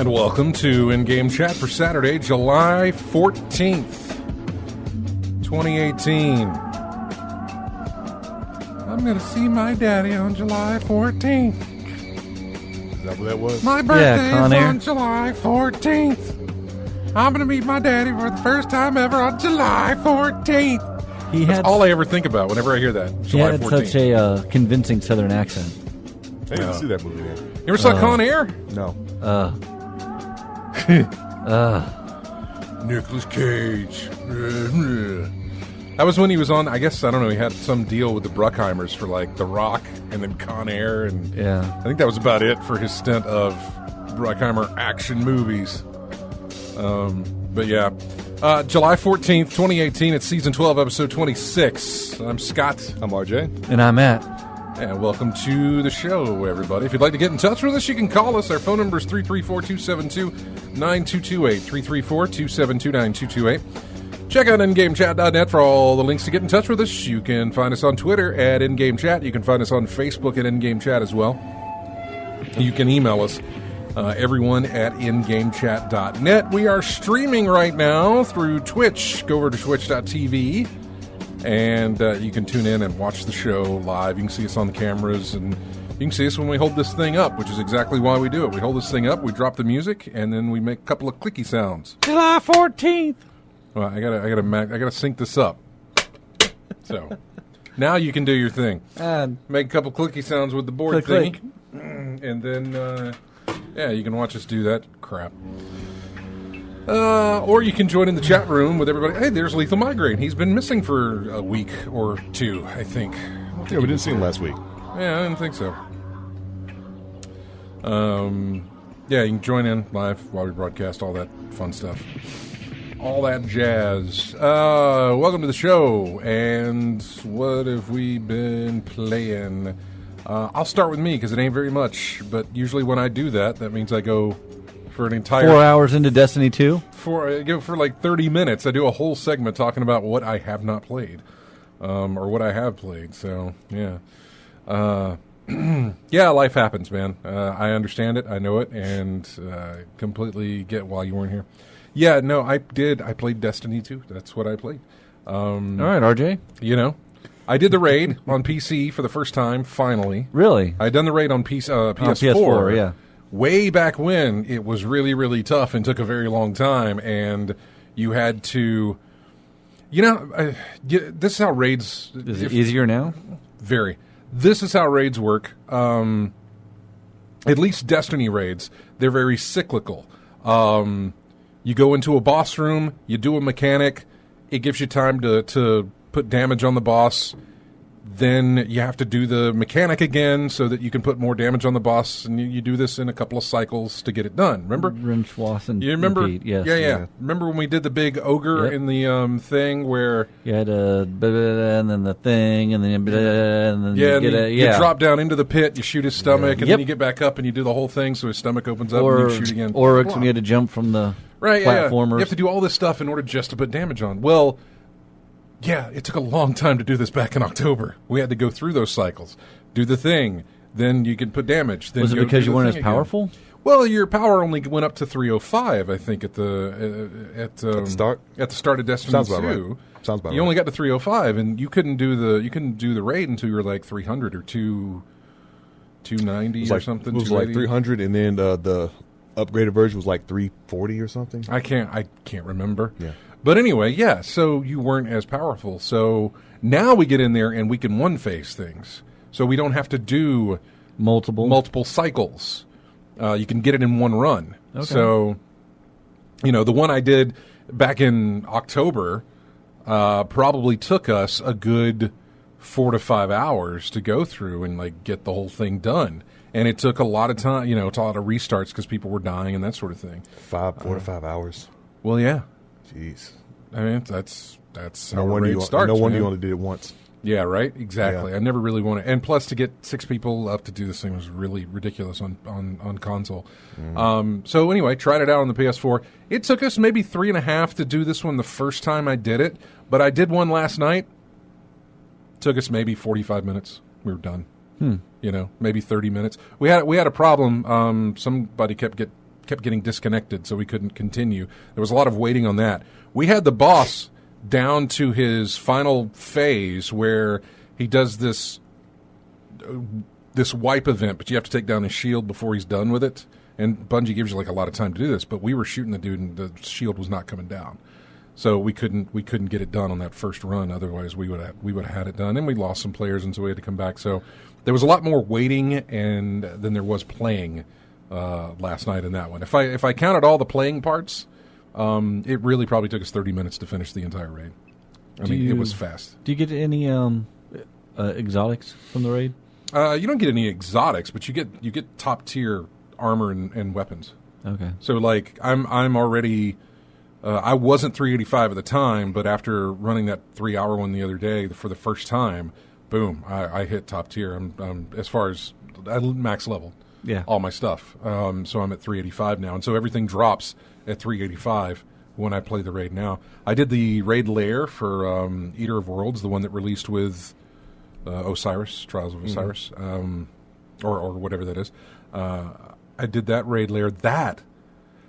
And welcome to In-Game Chat for Saturday, July 14th, 2018. I'm going to see my daddy on July 14th. Is that what that was? My birthday is on July 14th. I'm going to meet my daddy for the first time ever on July 14th. That's all I ever think about whenever I hear that. July 14th. He had such a convincing Southern accent. I didn't see that movie, man. You ever saw Con Air? No. Nicolas Cage. That was when he was on, I guess, I don't know, he had some deal with the Bruckheimers for like The Rock and then Con Air. And I think that was about it for his stint of Bruckheimer action movies. But yeah, July 14th, 2018, it's season 12, episode 26. I'm Scott. I'm RJ. And I'm Matt. And welcome to the show, everybody. If you'd like to get in touch with us, you can call us. Our phone number is 334-272-9228, 334-272-9228. Check out InGameChat.net for all the links to get in touch with us. You can find us on Twitter at InGameChat. You can find us on Facebook at InGameChat as well. You can email us, everyone at InGameChat.net. We are streaming right now through Twitch. Go over to twitch.tv. And you can tune in and watch the show live. You can see us on the cameras, and you can see us when we hold this thing up, which is exactly why we do it. We hold this thing up, we drop the music, and then we make a couple of clicky sounds. July 14th. Well, I gotta sync this up. So now you can do your thing. Make a couple clicky sounds with the board click, thingy, and then you can watch us do that crap. Or you can join in the chat room with everybody. Hey, there's Lethal Migraine. He's been missing for a week or two, I think. Yeah, we didn't see him last week. Yeah, I didn't think so. Yeah, you can join in live while we broadcast, all that fun stuff. All that jazz. Welcome to the show. And what have we been playing? I'll start with me because it ain't very much. But usually when I do that, that means I go for an entire 4 hours into Destiny 2? I go for like 30 minutes. I do a whole segment talking about what I have not played, or what I have played. So yeah, yeah, life happens, man. I understand it, I know it, and completely get why you weren't here. Yeah, no, I did. I played Destiny 2. That's what I played. All right, RJ. You know, I did the raid on PC for the first time. Finally, really, I'd done the raid on PS4. PS4, yeah. Way back when, it was really, really tough and took a very long time, and you had to, this is how raids... Is it easier now? Very. This is how raids work. At least Destiny raids, they're very cyclical. You go into a boss room, you do a mechanic, it gives you time to put damage on the boss. Then you have to do the mechanic again so that you can put more damage on the boss, and you do this in a couple of cycles to get it done. Remember? Rinse, wash, and you remember? repeat. Yes. Yeah. Remember when we did the big ogre in the thing where you had and then the thing, and then you drop down into the pit, you shoot his stomach, and then you get back up and you do the whole thing so his stomach opens up and you shoot again. Or when you had to jump from the platformers. You have to do all this stuff in order just to put damage on. Well, yeah, it took a long time to do this back in October. We had to go through those cycles, do the thing, then you can put damage. Then was it because you weren't as powerful? Well, your power only went up to 305, I think, at the start. At the start of Destiny Sounds 2. about right. Sounds about You right. only got to 305, and you couldn't do the raid until you were like 300 or 290 or something. It was like 300, and then the upgraded version was like 340 or something. I can't remember. Yeah. But anyway, yeah. So you weren't as powerful. So now we get in there and we can one phase things. So we don't have to do multiple cycles. You can get it in one run. Okay. So, the one I did back in October probably took us a good 4 to 5 hours to go through and like get the whole thing done. And it took a lot of time, it's a lot of restarts because people were dying and that sort of thing. 4 to 5 hours. Well, yeah. Jeez. I mean, that's No how a wonder raid starts. No wonder man. you only did it once. Yeah, right? Exactly. Yeah. I never really wanted... And plus, to get 6 people up to do this thing was really ridiculous on console. So anyway, tried it out on the PS4. It took us maybe 3.5 to do this one the first time I did it. But I did one last night. Took us maybe 45 minutes. We were done. Maybe 30 minutes. We had a problem. Somebody kept getting disconnected, so we couldn't continue. There was a lot of waiting on that. We had the boss down to his final phase where he does this wipe event, but you have to take down his shield before he's done with it. And Bungie gives you like a lot of time to do this, but we were shooting the dude and the shield was not coming down. So we couldn't get it done on that first run. Otherwise, we would have had it done, and we lost some players, and so we had to come back. So there was a lot more waiting than there was playing last night in that one. If I counted all the playing parts, it really probably took us 30 minutes to finish the entire raid. It was fast. Do you get any exotics from the raid? You don't get any exotics, but you get top tier armor and weapons. Okay. So like I'm already. I wasn't 385 at the time, but after running that 3-hour one the other day for the first time, boom, I hit top tier. I'm as far as I max level. Yeah. All my stuff. So I'm at 385 now, and so everything drops at 385 when I play the raid now. I did the raid lair for Eater of Worlds, the one that released with Osiris, Trials of Osiris, or whatever that is. I did that raid lair.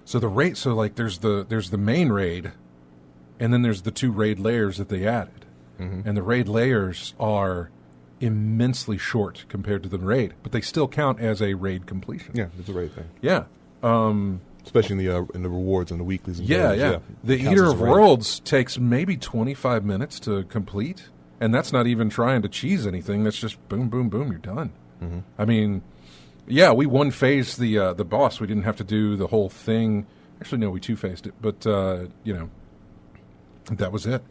So the raid, so like there's the main raid, and then there's the 2 raid layers that they added, and the raid layers are immensely short compared to the raid, but they still count as a raid completion. Yeah, it's a raid thing. Yeah. Especially in the rewards and the weeklies. And Yeah. dailies. The Counts Eater as a of raid. Worlds takes maybe 25 minutes to complete, and that's not even trying to cheese anything. That's just boom, boom, boom, you're done. I mean, yeah, we one-phased the boss. We didn't have to do the whole thing. Actually, no, we two-phased it, but, that was it.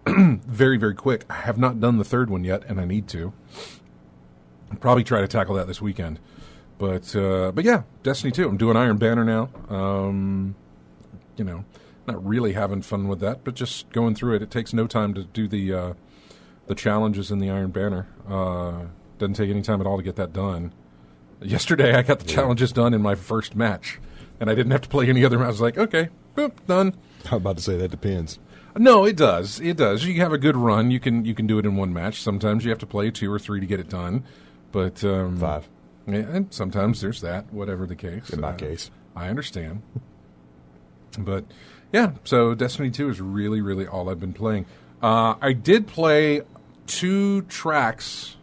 Very, very quick. I have not done the third one yet, and I need to. I'll probably try to tackle that this weekend. But yeah, Destiny 2. I'm doing Iron Banner now. Not really having fun with that, but just going through it. It takes no time to do the challenges in the Iron Banner. Doesn't take any time at all to get that done. Yesterday, I got the challenges done in my first match, and I didn't have to play any other match. I was like, okay, boop, done. I'm about to say that depends. No, it does. It does. You have a good run. You can do it in one match. Sometimes you have to play 2 or 3 to get it done. But 5. Yeah, and sometimes there's that, whatever the case. In my case. I understand. But, yeah, so Destiny 2 is really, really all I've been playing. I did play 2 tracks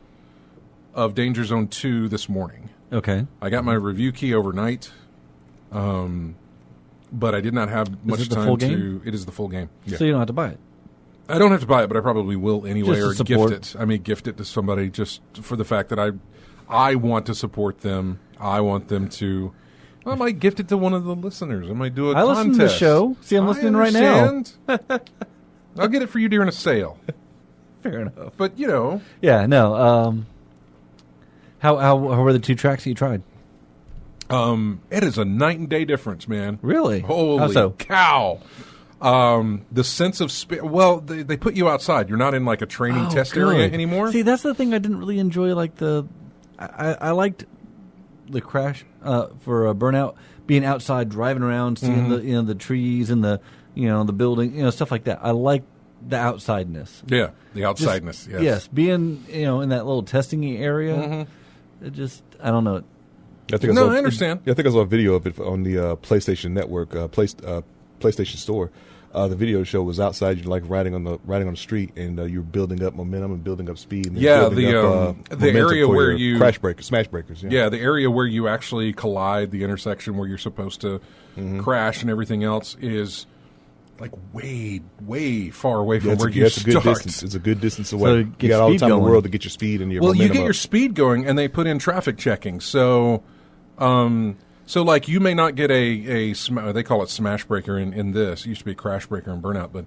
of Danger Zone 2 this morning. Okay. I got my review key overnight, but I did not have much it the time full to... game? It is the full game. Yeah. So you don't have to buy it. I don't have to buy it, but I probably will anyway, Just or to support. gift it. I may gift it to somebody just for the fact that I want to support them. I want them to... I might gift it to one of the listeners. I might do a I contest. listen to the show. See, I'm listening right now. understand. I'll get it for you during a sale. Fair enough. But, Yeah, no. How were the 2 tracks that you tried? it is a night and day difference, man. Really? Holy How so? cow. The sense of well, they put you outside. You're not in like a training test area anymore. See, that's the thing I didn't really enjoy. Like I liked the Crash for Burnout, being outside, driving around, seeing the trees and the the building, stuff like that. I like the outsideness. Yeah, the outsideness. Yes. Yes, being in that little testing area. It just I don't know. No, I understand. I think I saw a video of it on the PlayStation Network, PlayStation Store. The video show was outside. You're like riding on the street, and you're building up momentum and building up speed. And the area where you smash breakers. Yeah, the area where you actually collide, the intersection where you're supposed to crash and everything else is like way far away from where you start. It's a good distance away. So you got all the time in the world to get your speed and your momentum you get up. your speed going, and they put in traffic checking. So, like you may not get they call it smash breaker in this. It used to be crash breaker in Burnout, but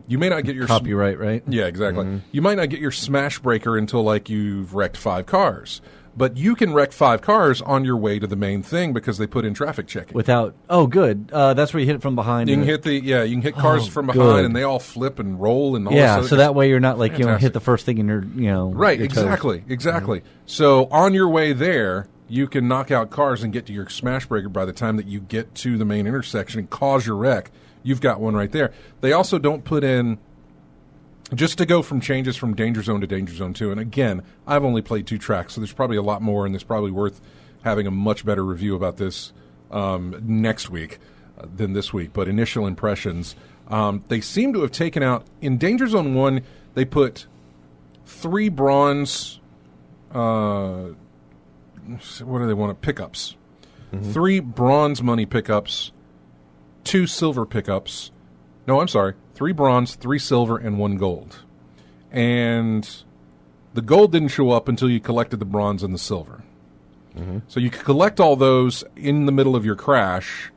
you may not get your copyright, right? Yeah, exactly. You might not get your smash breaker until like you've wrecked 5 cars. But you can wreck 5 cars on your way to the main thing because they put in traffic checking. Good. That's where you hit it from behind. You can hit cars from behind, and they all flip and roll and all. Yeah, so that way you're not like hit the first thing and right. Your exactly. So on your way there, you can knock out cars and get to your smash breaker by the time that you get to the main intersection and cause your wreck. You've got one right there. They also don't put in. Just to go from changes from Danger Zone to Danger Zone 2, and again, I've only played 2 tracks, so there's probably a lot more, and it's probably worth having a much better review about this next week than this week. But initial impressions, they seem to have taken out, in Danger Zone 1, they put 3 bronze, what do they want, pickups. 3 bronze money pickups, 2 silver pickups. No, I'm sorry. 3 bronze, 3 silver, and 1 gold. And the gold didn't show up until you collected the bronze and the silver. So you could collect all those in the middle of your crash,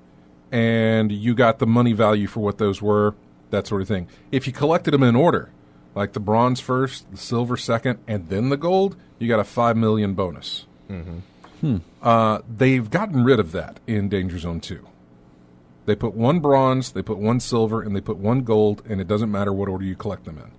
and you got the money value for what those were, that sort of thing. If you collected them in order, like the bronze first, the silver second, and then the gold, you got a 5 million bonus. They've gotten rid of that in Danger Zone 2. They put 1 bronze, they put 1 silver, and they put 1 gold, and it doesn't matter what order you collect them in.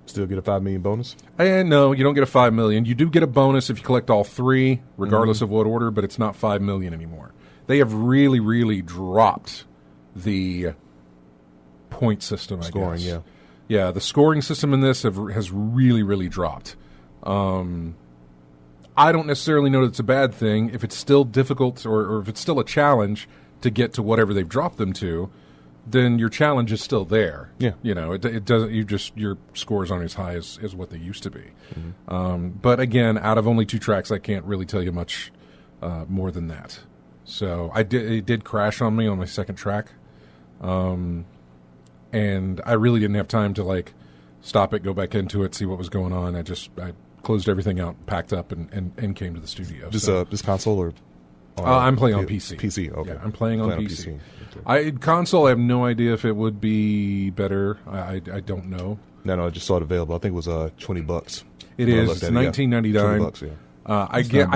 Still get a 5 million bonus? And no, you don't get a 5 million. You do get a bonus if you collect all 3, regardless of what order, but it's not 5 million anymore. They have really, really dropped the point system, Scoring, yeah. Yeah, the scoring system in this has really, really dropped. I don't necessarily know that it's a bad thing. If it's still difficult or if it's still a challenge to get to whatever they've dropped them to, then your challenge is still there. Yeah. It doesn't. Your scores aren't as high as what they used to be. But again, out of only 2 tracks, I can't really tell you much more than that. So it did crash on me on my second track, and I really didn't have time to stop it, go back into it, see what was going on. I closed everything out, packed up, and came to the studio. This console or? I'm playing on PC. PC, okay. Yeah, I'm playing on PC. Okay. Console, I have no idea if it would be better. I don't know. No, I just saw it available. I think it was $20. It is. It's $19.99. $20, yeah.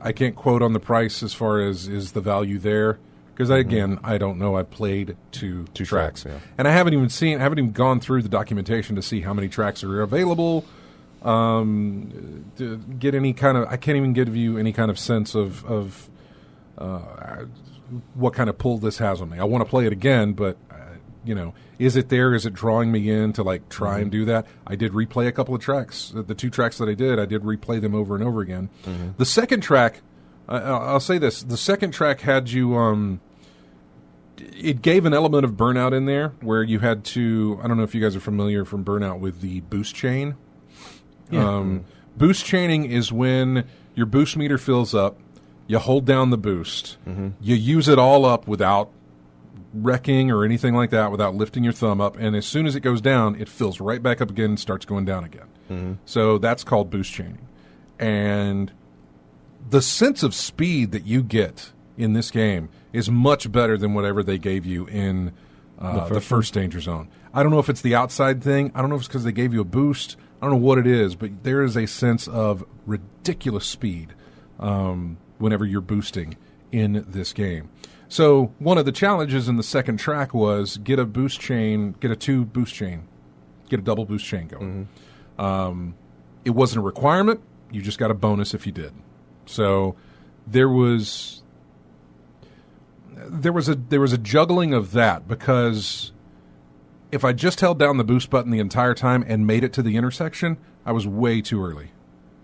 I can't quote on the price as far as is the value there because I don't know. I played two tracks, yeah. And I haven't even gone through the documentation to see how many tracks are available. To get any kind of, I can't even give you any kind of sense of what kind of pull this has on me. I want to play it again, but is it there? Is it drawing me in to try and do that? I did replay a couple of tracks. The 2 tracks that I did replay them over and over again. The second track, I'll say this: the second track had you. It gave an element of Burnout in there where you had to. I don't know if you guys are familiar from Burnout with the boost chain. Yeah. Boost chaining is when your boost meter fills up. You hold down the boost. You use it all up without wrecking or anything like that, without lifting your thumb up. And as soon as it goes down, it fills right back up again and starts going down again. So that's called boost chaining. And the sense of speed that you get in this game is much better than whatever they gave you in the first Danger Zone. I don't know if it's the outside thing. I don't know if it's because they gave you a boost. I don't know what it is, but there is a sense of ridiculous speed whenever you're boosting in this game. So one of the challenges in the second track was get a 2 boost chain, get a double boost chain going. It wasn't a requirement. You just got a bonus if you did. So there was a juggling of that because if I just held down the boost button the entire time and made it to the intersection, I was way too early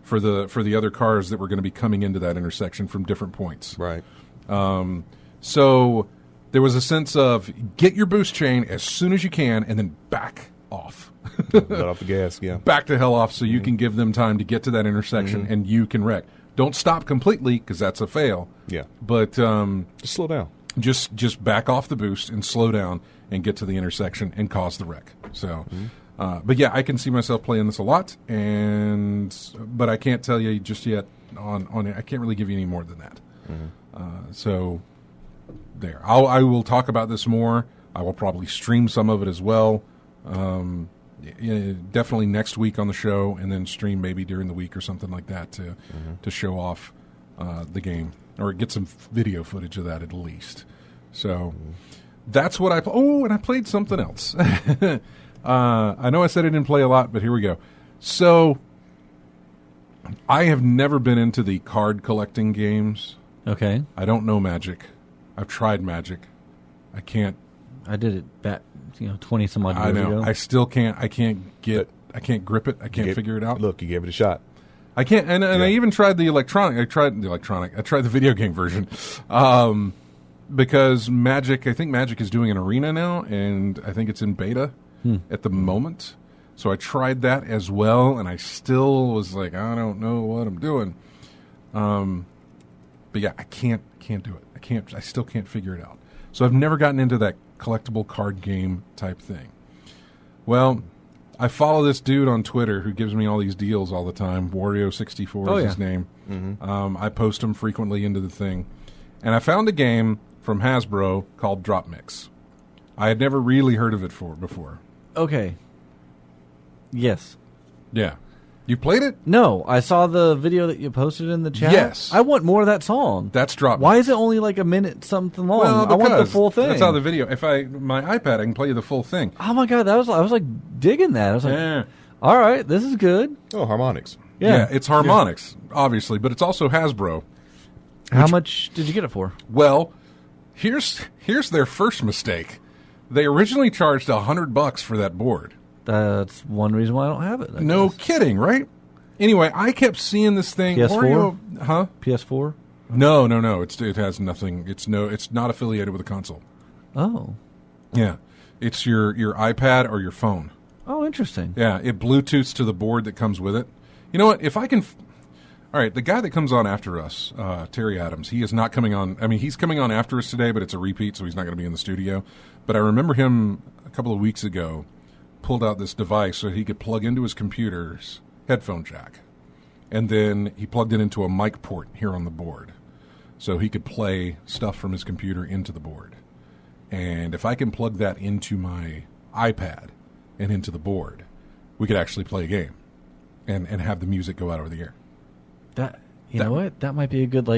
for the other cars that were going to be coming into that intersection from different points. Right. So there was a sense of get your boost chain as soon as you can and then back off. Let off the gas, yeah. Back the hell off so you can give them time to get to that intersection and you can wreck. Don't stop completely because that's a fail. Yeah. But just slow down. Just back off the boost and slow down and get to the intersection and cause the wreck. So, but yeah, I can see myself playing this a lot, but I can't tell you just yet on it. I can't really give you any more than that. So there, I will talk about this more. I will probably stream some of it as well. Definitely next week on the show, and then stream maybe during the week or something like that to show off the game or get some video footage of that at least. So that's what and I played something else. I know I said I didn't play a lot, but here we go. So I have never been into the card collecting games. Okay. I don't know Magic. I've tried Magic. I can't. I did it back, 20 some odd years I know. ago. I still can't. I can't grip it. I can't figure it out. Look, you gave it a shot. I can't. And I even tried the electronic. I tried the video game version. Because Magic, I think Magic is doing an arena now, and I think it's in beta at the moment. So I tried that as well, and I still was like, I don't know what I'm doing. But yeah, I can't do it. I still can't figure it out. So I've never gotten into that collectible card game type thing. Well, I follow this dude on Twitter who gives me all these deals all the time. Wario64 is his name. I post him frequently into the thing. And I found a game from Hasbro called DropMix. I had never really heard of it before. Okay. Yes. Yeah. You played it? No, I saw the video that you posted in the chat. Yes. I want more of that song. That's DropMix. Why is it only like a minute something long? Well, I want the full thing. That's how the video. If my iPad, I can play you the full thing. Oh my god, I was like digging that. I was like, Yeah. all right, this is good. Oh, Harmonix. Yeah, it's Harmonix, obviously, but it's also Hasbro. How much did you get it for? Well, here's their first mistake. They originally charged $100 for that board. That's one reason why I don't have it. No kidding, right? Anyway, I kept seeing this thing. PS4? Huh? PS4? No. It has nothing. It's not affiliated with a console. Oh. Yeah, it's your iPad or your phone. Oh, interesting. Yeah, it Bluetooths to the board that comes with it. You know what? If I can. All right, the guy that comes on after us, Terry Adams, he is not coming on. I mean, he's coming on after us today, but it's a repeat, so he's not going to be in the studio. But I remember him a couple of weeks ago pulled out this device so he could plug into his computer's headphone jack. And then he plugged it into a mic port here on the board so he could play stuff from his computer into the board. And if I can plug that into my iPad and into the board, we could actually play a game and have the music go out over the air. You know what? That might be a good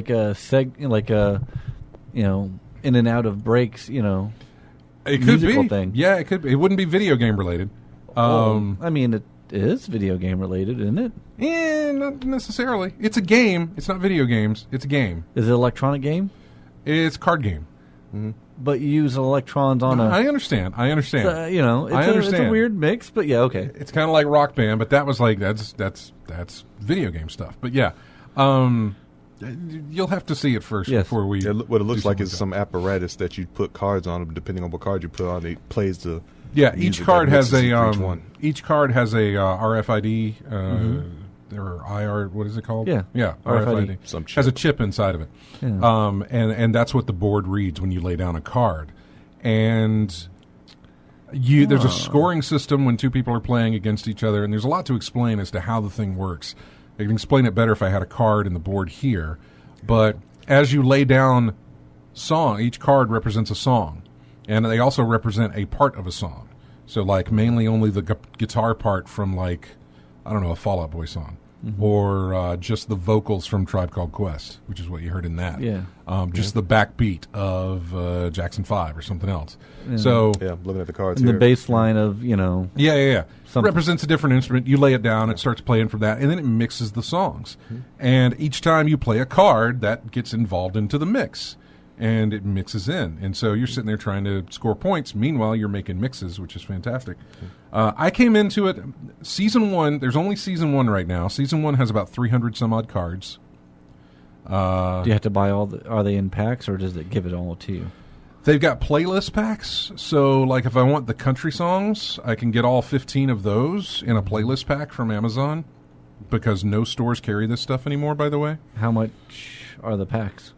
in and out of breaks, It could musical be. thing. Yeah, it could be. It wouldn't be video game related. I mean, it is video game related, isn't it? Not necessarily. It's a game. It's not video games. It's a game. Is it an electronic game? It's a card game. Mm-hmm. But you use electrons on I understand. I understand. It's a weird mix, but yeah, okay. It's kind of like Rock Band, but that was like that's video game stuff. But yeah, you'll have to see it first before we. Yeah, what it looks like is some apparatus that you put cards on. Depending on what card you put on, it plays the. Yeah, each card has a RFID or IR. What is it called? Yeah, RFID. Some chip. Has a chip inside of it, and that's what the board reads when you lay down a card, and there's a scoring system when two people are playing against each other, and there's a lot to explain as to how the thing works. I can explain it better if I had a card in the board here, but as you lay down song, each card represents a song. And they also represent a part of a song. So, like, mainly only the guitar part from, like, I don't know, a Fall Out Boy song. Mm-hmm. Or just the vocals from Tribe Called Quest, which is what you heard in that. Yeah. Just the backbeat of Jackson 5 or something else. Yeah. So, yeah, looking at the cards and here. the bass line of, Yeah. Represents a different instrument. You lay it down, it starts playing from that, and then it mixes the songs. Mm-hmm. And each time you play a card, that gets involved into the mix. and it mixes in. And so you're sitting there trying to score points. Meanwhile, you're making mixes, which is fantastic. I came into it, Season 1, there's only Season 1 right now. Season 1 has about 300 some odd cards. Do you have to buy are they in packs, or does it give it all to you? They've got playlist packs. So, like, if I want the country songs, I can get all 15 of those in a playlist pack from Amazon, because no stores carry this stuff anymore, by the way. How much are the packs?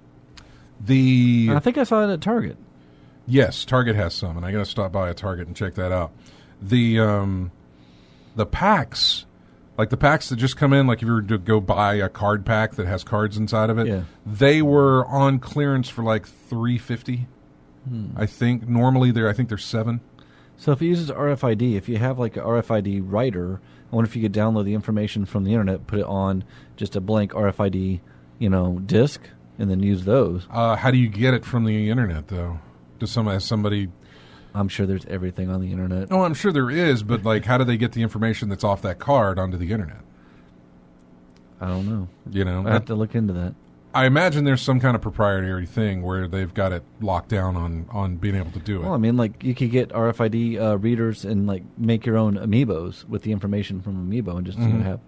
I think I saw it at Target. Yes, Target has some, and I got to stop by a Target and check that out. The packs, like the packs that just come in, like if you were to go buy a card pack that has cards inside of it, they were on clearance for like $3.50. I think normally I think they're $7. So if it uses RFID, if you have like an RFID writer, I wonder if you could download the information from the internet, put it on just a blank RFID, disc, and then use those. How do you get it from the internet, though? Does somebody? I'm sure there's everything on the internet. Oh, I'm sure there is, but like, how do they get the information that's off that card onto the internet? I don't know. I have to look into that. I imagine there's some kind of proprietary thing where they've got it locked down on being able to do it. Well, I mean, like you could get RFID readers and like make your own amiibos with the information from Amiibo, and just have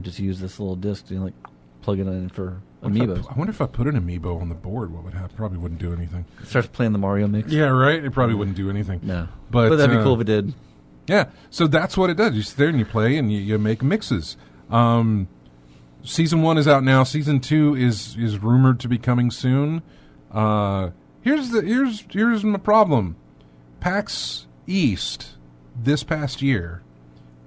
just use this little disc to like plug it in for amiibos. I wonder if I put an amiibo on the board, what would happen? Probably wouldn't do anything. It starts playing the Mario mix. Yeah, right. It probably wouldn't do anything. No, but that'd be cool if it did. Yeah, so that's what it does. You sit there and you play and you make mixes. Season 1 is out now. Season 2 is rumored to be coming soon. Here's my problem. PAX East this past year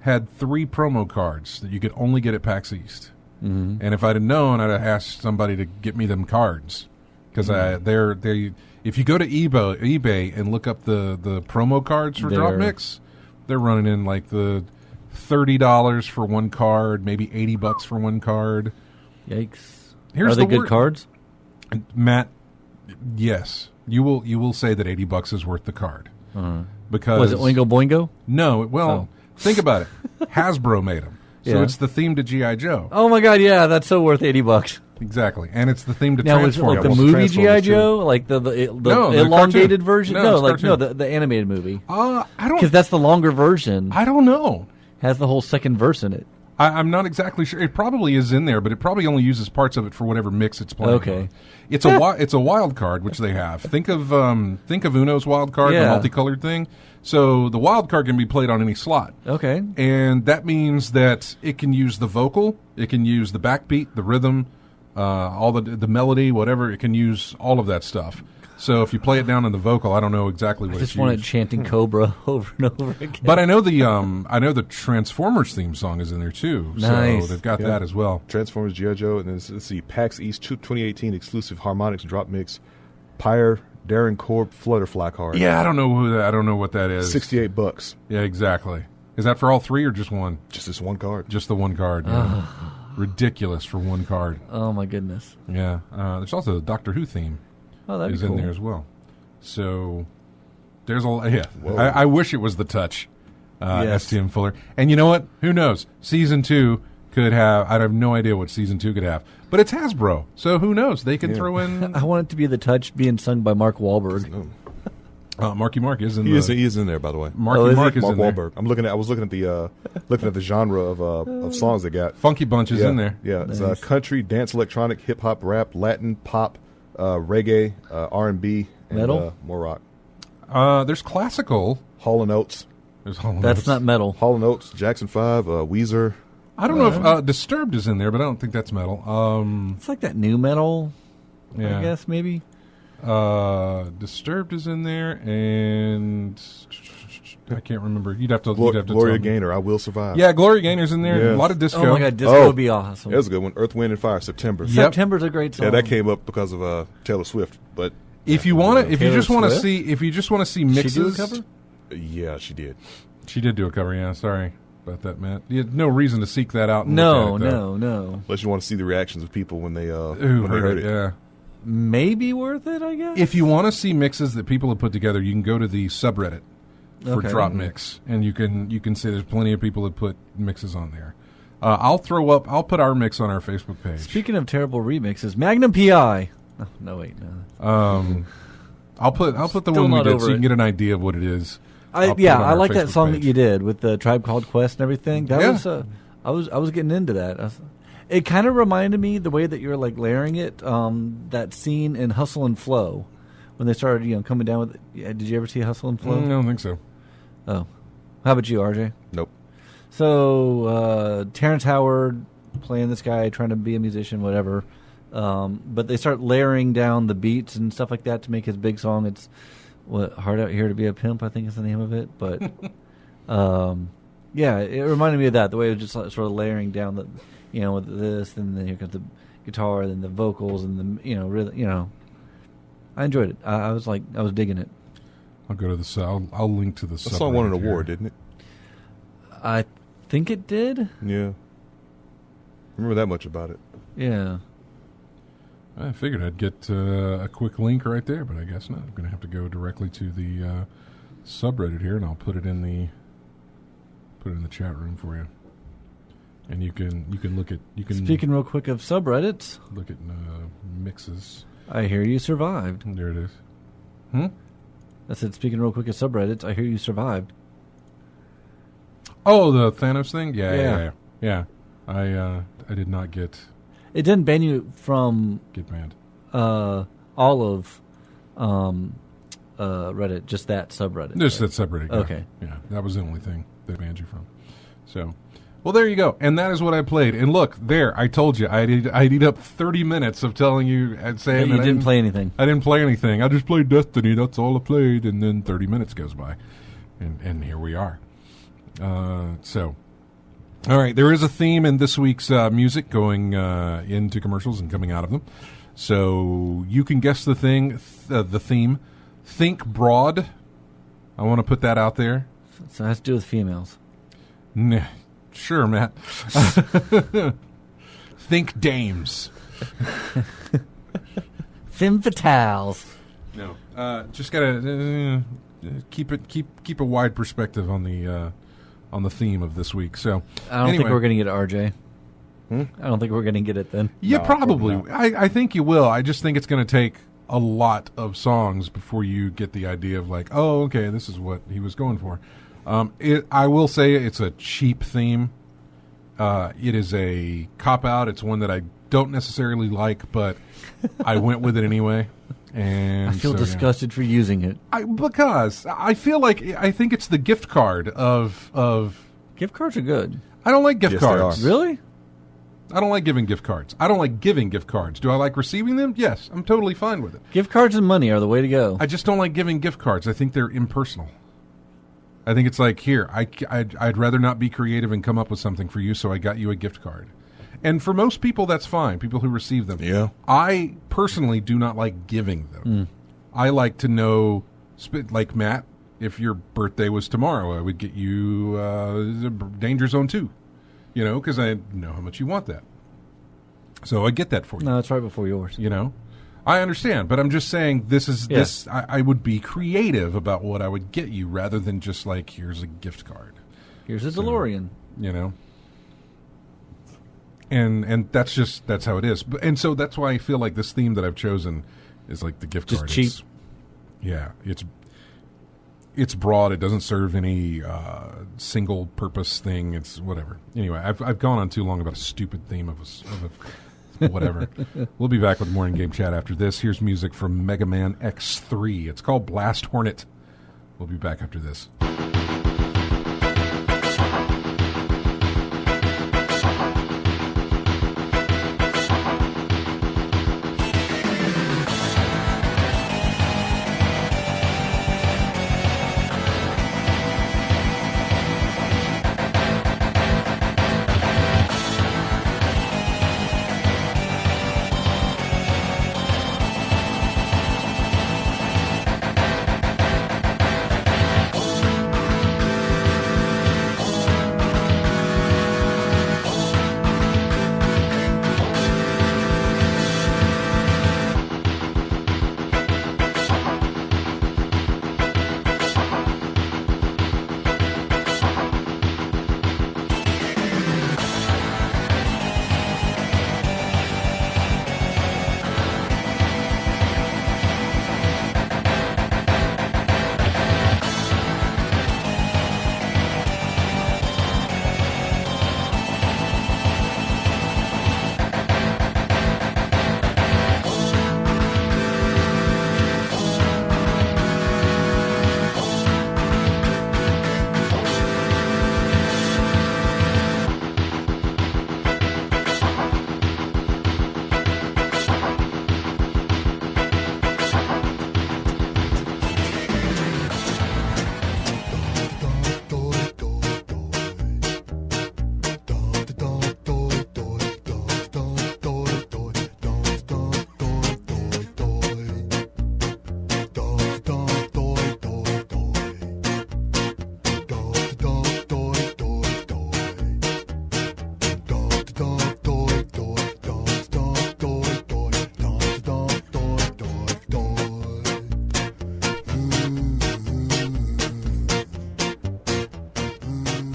had 3 promo cards that you could only get at PAX East. Mm-hmm. And if I'd have known, I'd have asked somebody to get me them cards, because if you go to eBay and look up the promo cards for DropMix, they're running in like the $30 for one card, maybe $80 for one card. Yikes! Are they good cards, Matt? Yes, you will say that $80 is worth the card, because was it Oingo Boingo? No, well, think about it. Hasbro made them, so it's the theme to G.I. Joe. Oh my God! Yeah, that's so worth $80. Exactly, and it's the theme to now, Transformers. Was it like the movie G.I. Joe, like the elongated version? The animated movie. I don't, because that's the longer version. I don't know. Has the whole second verse in it. I'm not exactly sure. It probably is in there, but it probably only uses parts of it for whatever mix it's playing. Okay, it's a wild card, which they have. Think of Uno's wild card, the multicolored thing. So the wild card can be played on any slot. Okay, and that means that it can use the vocal, it can use the backbeat, the rhythm, all the melody, whatever. It can use all of that stuff. So if you play it down in the vocal, I don't know exactly what it's used. I just wanted chanting Cobra over and over again. But I know the Transformers theme song is in there too. Nice. So they've got that as well. Transformers, G.I. Joe, and then let's see, PAX East 2018 exclusive Harmonix DropMix Pyre Darren Korb Flutterfly card. Yeah, I don't know what that is. $68. Yeah, exactly. Is that for all 3 or just one? Just this one card. Just the one card. Yeah. Ridiculous for one card. Oh my goodness. Yeah. There's also the Doctor Who theme. Oh, that'd be cool. In there as well. So there's I wish it was the Touch, STM Fuller. And you know what? Who knows? Season 2 could have. I have no idea what Season 2 could have. But it's Hasbro, so who knows? They can throw in. I want it to be the Touch being sung by Mark Wahlberg. Marky Mark is in. He is in there, by the way. Marky Mark is Mark in Wahlberg. there. I was looking at the genre of songs they got. Funky Bunch is in there. Yeah, nice. It's country, dance, electronic, hip hop, rap, Latin, pop. Reggae, R&B, and metal? More rock. There's classical. Hall & Oates. That's not metal. Hall & Oates, Jackson 5, Weezer. I don't know if Disturbed is in there, but I don't think that's metal. It's like that new metal, I guess, maybe. Disturbed is in there, and I can't remember. You'd have to Gloria Gaynor, I Will Survive. Yeah, Gloria Gaynor's in there. Yes. A lot of disco. Oh my God, disco would be awesome. That was a good one. Earth, Wind, and Fire, September. September's a great song. Yeah, that came up because of Taylor Swift. But if you just want to see mixes, she do a cover? Yeah, she did. She did do a cover. Yeah, sorry about that, Matt. You had no reason to seek that out. And No. Unless you want to see the reactions of people when they heard it. Yeah. Maybe worth it, I guess. If you want to see mixes that people have put together, you can go to the subreddit for DropMix, and you can see there's plenty of people that put mixes on there. I'll put our mix on our Facebook page. Speaking of terrible remixes, Magnum PI. Oh, no, wait, no. I'll put the Still one we not did over so you it. can get an idea of what it is. I I'll put it on our like that Facebook song page. that you did with the Tribe Called Quest and everything. That Yeah. was I was getting into that. It kind of reminded me the way that you're like layering it. That scene in Hustle and Flow when they started, coming down with. Did you ever see Hustle and Flow? I don't think so. Oh, how about you, RJ? Nope. So Terrence Howard playing this guy trying to be a musician, whatever. But they start layering down the beats and stuff like that to make his big song. It's Hard Out Here to Be a Pimp, I think is the name of it. But yeah, it reminded me of that. The way it was just sort of layering down the, with this, and then here comes the guitar, then the vocals, and the really, I enjoyed it. I was digging it. I'll go to the. I'll link to the. That song won an award, didn't it? I think it did. Yeah. Remember that much about it. Yeah. I figured I'd get a quick link right there, but I guess not. I'm going to have to go directly to the subreddit here, and I'll put it in the chat room for you. And you can look at Speaking real quick of subreddits, look at mixes. I hear you survived. There it is. I said, speaking real quick of subreddits, I hear you survived. Oh, the Thanos thing? Yeah. I did not get It didn't ban you from banned. all of Reddit, just that subreddit. Just that subreddit. Yeah. Okay. Yeah, that was the only thing they banned you from. So, well, there you go. And that is what I played. And look, there, I told you, I'd eat up 30 minutes of telling you and saying You that didn't play anything. I didn't play anything. I just played Destiny. That's all I played. And then 30 minutes goes by. And here we are. So, all right, there is a theme in this week's music going into commercials and coming out of them. So you can guess the theme. Think broad. I want to put that out there. So it has to do with females. Nah, sure, Matt. Think dames. Femme fatales. No, just gotta keep a wide perspective on the theme of this week. So I don't think we're going to get it, RJ. I don't think we're going to get it then. Yeah, No, probably. probably I think you will. I just think it's going to take a lot of songs before you get the idea of like, oh, okay, this is what he was going for. I will say it's a cheap theme. It is a cop-out. It's one that I don't necessarily like, but I went with it anyway. And I feel so, disgusted for using it. Because I feel like I think it's the gift card of Gift cards are good. I don't like gift Yes, they cards. are. Really? I don't like giving gift cards. I don't like giving gift cards. Do I like receiving them? Yes, I'm totally fine with it. Gift cards and money are the way to go. I just don't like giving gift cards. I think they're impersonal. I think it's like, here, I'd rather not be creative and come up with something for you, so I got you a gift card. And for most people, that's fine, people who receive them. Yeah. I personally do not like giving them. I like to know, like Matt, if your birthday was tomorrow, I would get you Danger Zone 2. Because I know how much you want that. So I get that for you. No, it's right before yours. I understand, but I'm just saying this. I would be creative about what I would get you rather than just like, here's a gift card. Here's a DeLorean. And that's how it is. And so that's why I feel like this theme that I've chosen is like the gift Just card. cheap. It's broad. It doesn't serve any single purpose thing. It's whatever. Anyway, I've gone on too long about a stupid theme of a whatever. We'll be back with more in-game chat after this. Here's music from Mega Man X3. It's called Blast Hornet. We'll be back after this.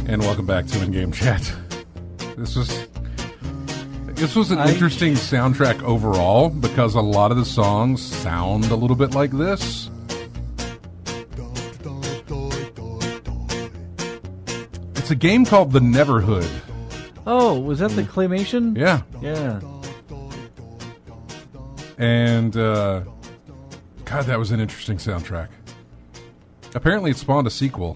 And welcome back to In-Game Chat. This was an interesting soundtrack overall because a lot of the songs sound a little bit like this. It's a game called The Neverhood. Oh, was that the claymation? Yeah. Yeah. And, God, that was an interesting soundtrack. Apparently it spawned a sequel.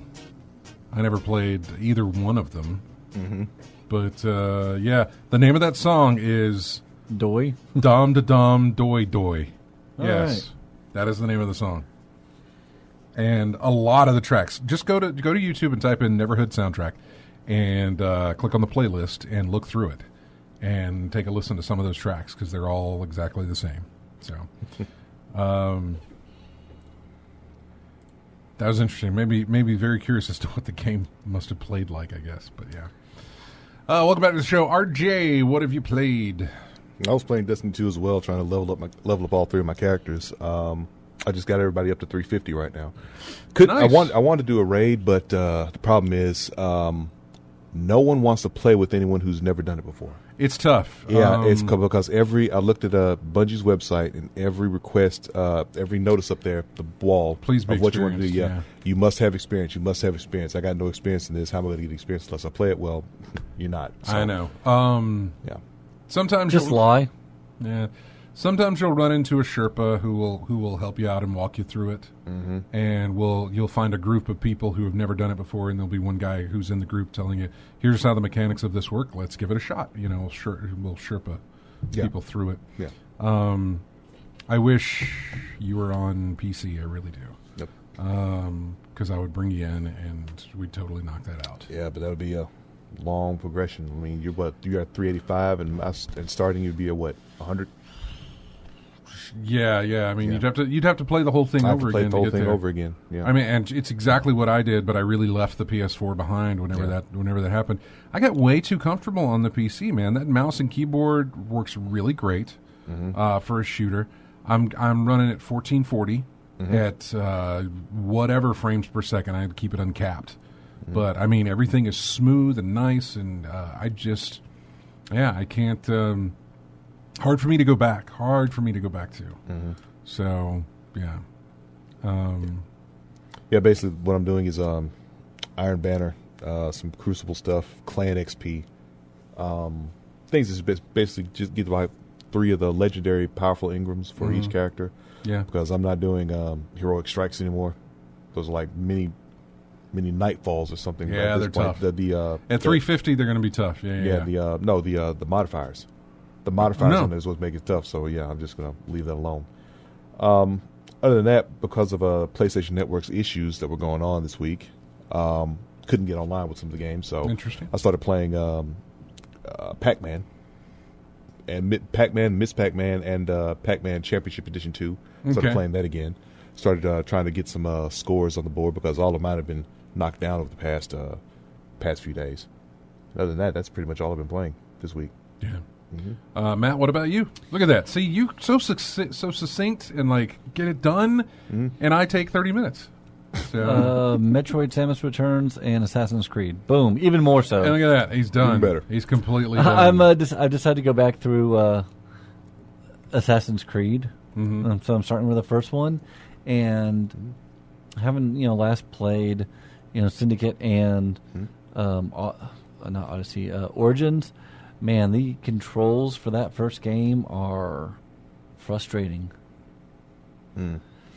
I never played either one of them. Mm-hmm. But, yeah, the name of that song is... Doi? Dom da Dom Doi Doi. All Yes. right. That is the name of the song. And a lot of the tracks. Just go to YouTube and type in Neverhood soundtrack and click on the playlist and look through it. And take a listen to some of those tracks because they're all exactly the same. So... that was interesting. Maybe very curious as to what the game must have played like, I guess. But yeah. Welcome back to the show. RJ, what have you played? I was playing Destiny 2 as well, trying to level up all three of my characters. I just got everybody up to 350 right now. Nice. I wanted to do a raid, but the problem is no one wants to play with anyone who's never done it before. It's tough. Yeah, because I looked at Bungie's website and every request, every notice up there, the wall Please be of what you want to do. experienced, yeah. You must have experience. You must have experience. I got no experience in this. How am I going to get experience unless I play it? Well, you're not. So, I know. Yeah. Sometimes Just lie. Yeah. Sometimes you'll run into a Sherpa who will help you out and walk you through it, and you'll find a group of people who have never done it before, and there'll be one guy who's in the group telling you, "Here's how the mechanics of this work. Let's give it a shot." You know, we'll Sherpa people through it. Yeah. I wish you were on PC. I really do. Yep. Because I would bring you in and we'd totally knock that out. Yeah, but that would be a long progression. I mean, you're at 385, and starting you'd be at what, 100. Yeah. I mean, you'd have to play the whole thing over again. The whole thing over again. Yeah. I mean, and it's exactly what I did, but I really left the PS4 behind whenever that happened. I got way too comfortable on the PC, man. That mouse and keyboard works really great for a shooter. I'm running at 1440 at whatever frames per second. I had to keep it uncapped, but I mean, everything is smooth and nice, and I can't. Hard for me to go back. To. So, yeah. Yeah, basically what I'm doing is Iron Banner, some Crucible stuff, Clan XP. Things is basically just get like 3 of the legendary powerful Ingrams for each character. Yeah. Because I'm not doing heroic strikes anymore. Those are like mini nightfalls or something. Yeah, they're tough. At 350, they're going to be tough. Yeah. The modifiers. The modifiers on there is what makes it tough. So yeah, I'm just going to leave that alone. Other than that, because of PlayStation Network's issues that were going on this week, couldn't get online with some of the games. So interesting. I started playing Pac-Man, and Pac-Man, Miss Pac-Man, and Pac-Man Championship Edition 2. Started playing that again. Started trying to get some scores on the board because all of mine have been knocked down over the past few days. Other than that, that's pretty much all I've been playing this week. Yeah. Matt, what about you? Look at that. See, you so succinct and like get it done, and I take 30 minutes. So. Metroid: Samus Returns and Assassin's Creed. Boom, even more so. And look at that. He's done. Even better. He's completely done. I've decided to go back through Assassin's Creed. So I'm starting with the first one, and having last played Syndicate and not Odyssey, Origins. Man, the controls for that first game are frustrating.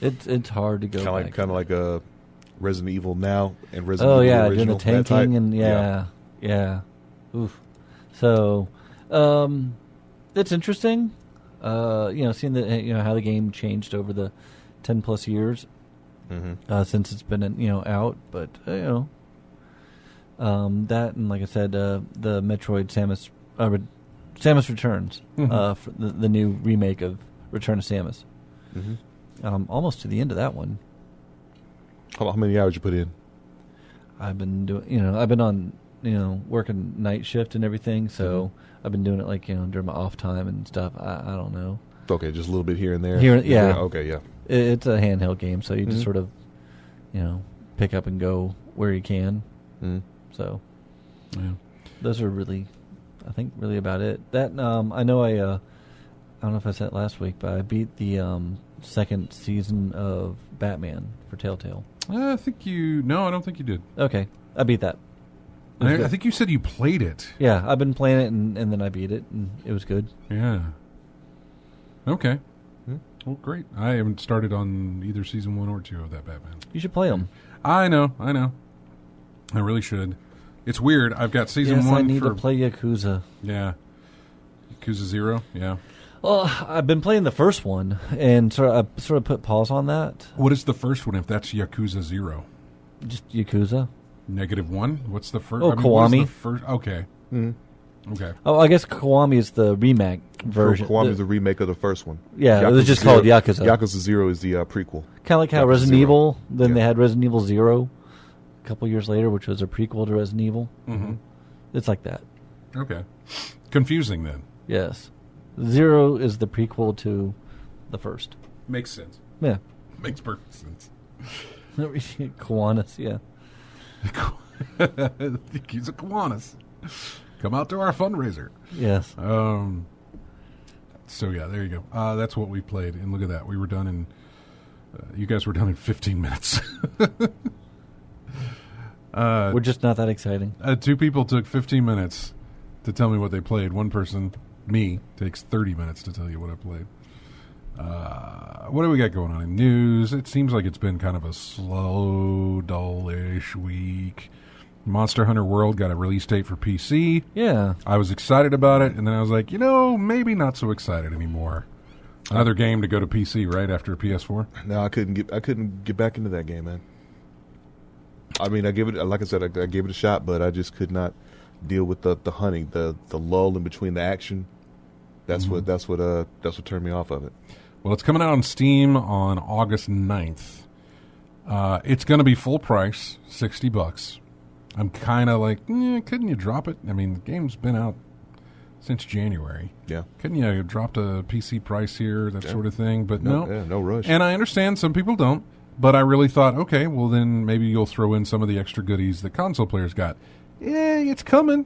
It's hard to go back. Kind of like a Resident Evil now and Resident Evil original. Doing the tanking and yeah. Oof. So, it's interesting. Seeing the how the game changed over the 10+ years since it's been out, but that and like I said, the Metroid Samus Returns, for the new remake of Return of Samus. Almost to the end of that one. How many hours you put in? I've been doing, I've been on, working night shift and everything, so I've been doing it like, during my off time and stuff. I don't know. Okay, just a little bit here and there. Okay, yeah. It's a handheld game, so you just sort of, pick up and go where you can. So, Yeah. Those are really, I think, really about it. That I know I don't know if I said it last week, but I beat the second season of Batman for Telltale. I don't think you did. Okay, I beat that. I think you said you played it. Yeah, I've been playing it, and then I beat it, and it was good. Yeah. Okay. Well, great. I haven't started on either season 1 or 2 of that Batman. You should play them. I know. I really should. It's weird. I've got season 1 I need to play Yakuza. Yeah. Yakuza 0, yeah. Well, I've been playing the first one, and I sort of put pause on that. What is the first one if that's Yakuza 0? Just Yakuza. -1? What's the first? Oh, what is Kiwami. the first? Okay. Okay. Oh, I guess Kiwami is the remake version. Kiwami is the remake of the first one. Yeah, it Yakuza was just 0 called Yakuza. Yakuza 0 is the prequel. Kind of like how Yakuza Resident 0. Evil, then Yeah. they had Resident Evil 0 a couple years later, which was a prequel to Resident Evil. Mm-hmm. It's like that. Okay. Confusing then. Yes. 0 is the prequel to the first. Makes sense. Yeah. Makes perfect sense. Kiwanis, yeah. Yakuza Kiwanis. Come out to our fundraiser. Yes. So yeah, there you go. That's what we played, and look at that. We were done in. You guys were done in 15 minutes. We're just not that exciting. 2 people took 15 minutes to tell me what they played. One person, me, takes 30 minutes to tell you what I played. What do we got going on in news? It seems like it's been kind of a slow, dull-ish week. Monster Hunter World got a release date for PC. Yeah. I was excited about it, and then I was like, maybe not so excited anymore. Another game to go to PC right after a PS4. No, I couldn't get back into that game, man. I mean, I gave it, like I said, I gave it a shot, but I just could not deal with the hunting, the lull in between the action. That's what turned me off of it. Well, it's coming out on Steam on August 9th. It's going to be full price, $60. I'm kind of like, couldn't you drop it? I mean, the game's been out since January. Yeah. Couldn't you have dropped a PC price here, that sort of thing? But no. Yeah, no rush. And I understand some people don't, but I really thought, okay, well then maybe you'll throw in some of the extra goodies that console players got. Yeah, it's coming.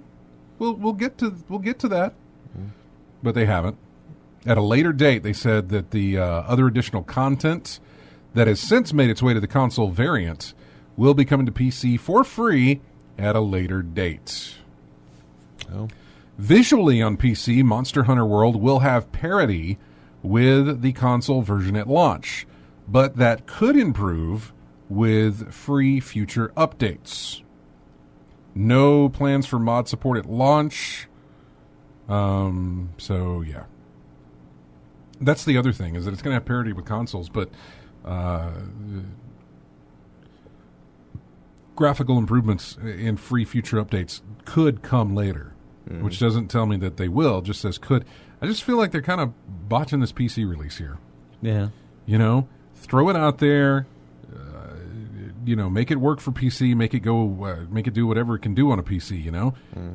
We'll get to that. But they haven't. At a later date, they said that the other additional content that has since made its way to the console variant will be coming to PC for free at a later date. Oh. Visually on PC, Monster Hunter World will have parity with the console version at launch, but that could improve with free future updates. No plans for mod support at launch. So yeah. That's the other thing, is that it's going to have parity with consoles, but graphical improvements in free future updates could come later, which doesn't tell me that they will, just says could. I just feel like they're kind of botching this PC release here. Yeah. Throw it out there, make it work for PC, make it go, make it do whatever it can do on a PC,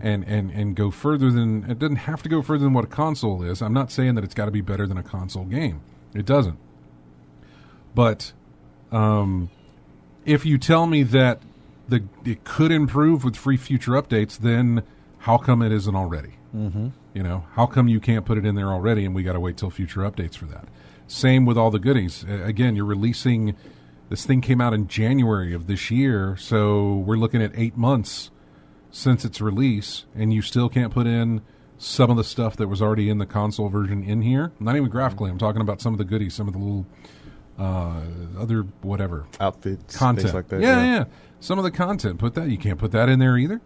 and go further than, it doesn't have to go further than what a console is. I'm not saying that it's got to be better than a console game. It doesn't. But if you tell me that it could improve with free future updates, then how come it isn't already? Mm-hmm. How come you can't put it in there already and we got to wait till future updates for that? Same with all the goodies. Again, you're releasing, this thing came out in January of this year, so we're looking at 8 months since its release, and you still can't put in some of the stuff that was already in the console version in here. Not even graphically. I'm talking about some of the goodies, some of the little other whatever outfits, content, things like that. Yeah. Some of the content, you can't put that in there either.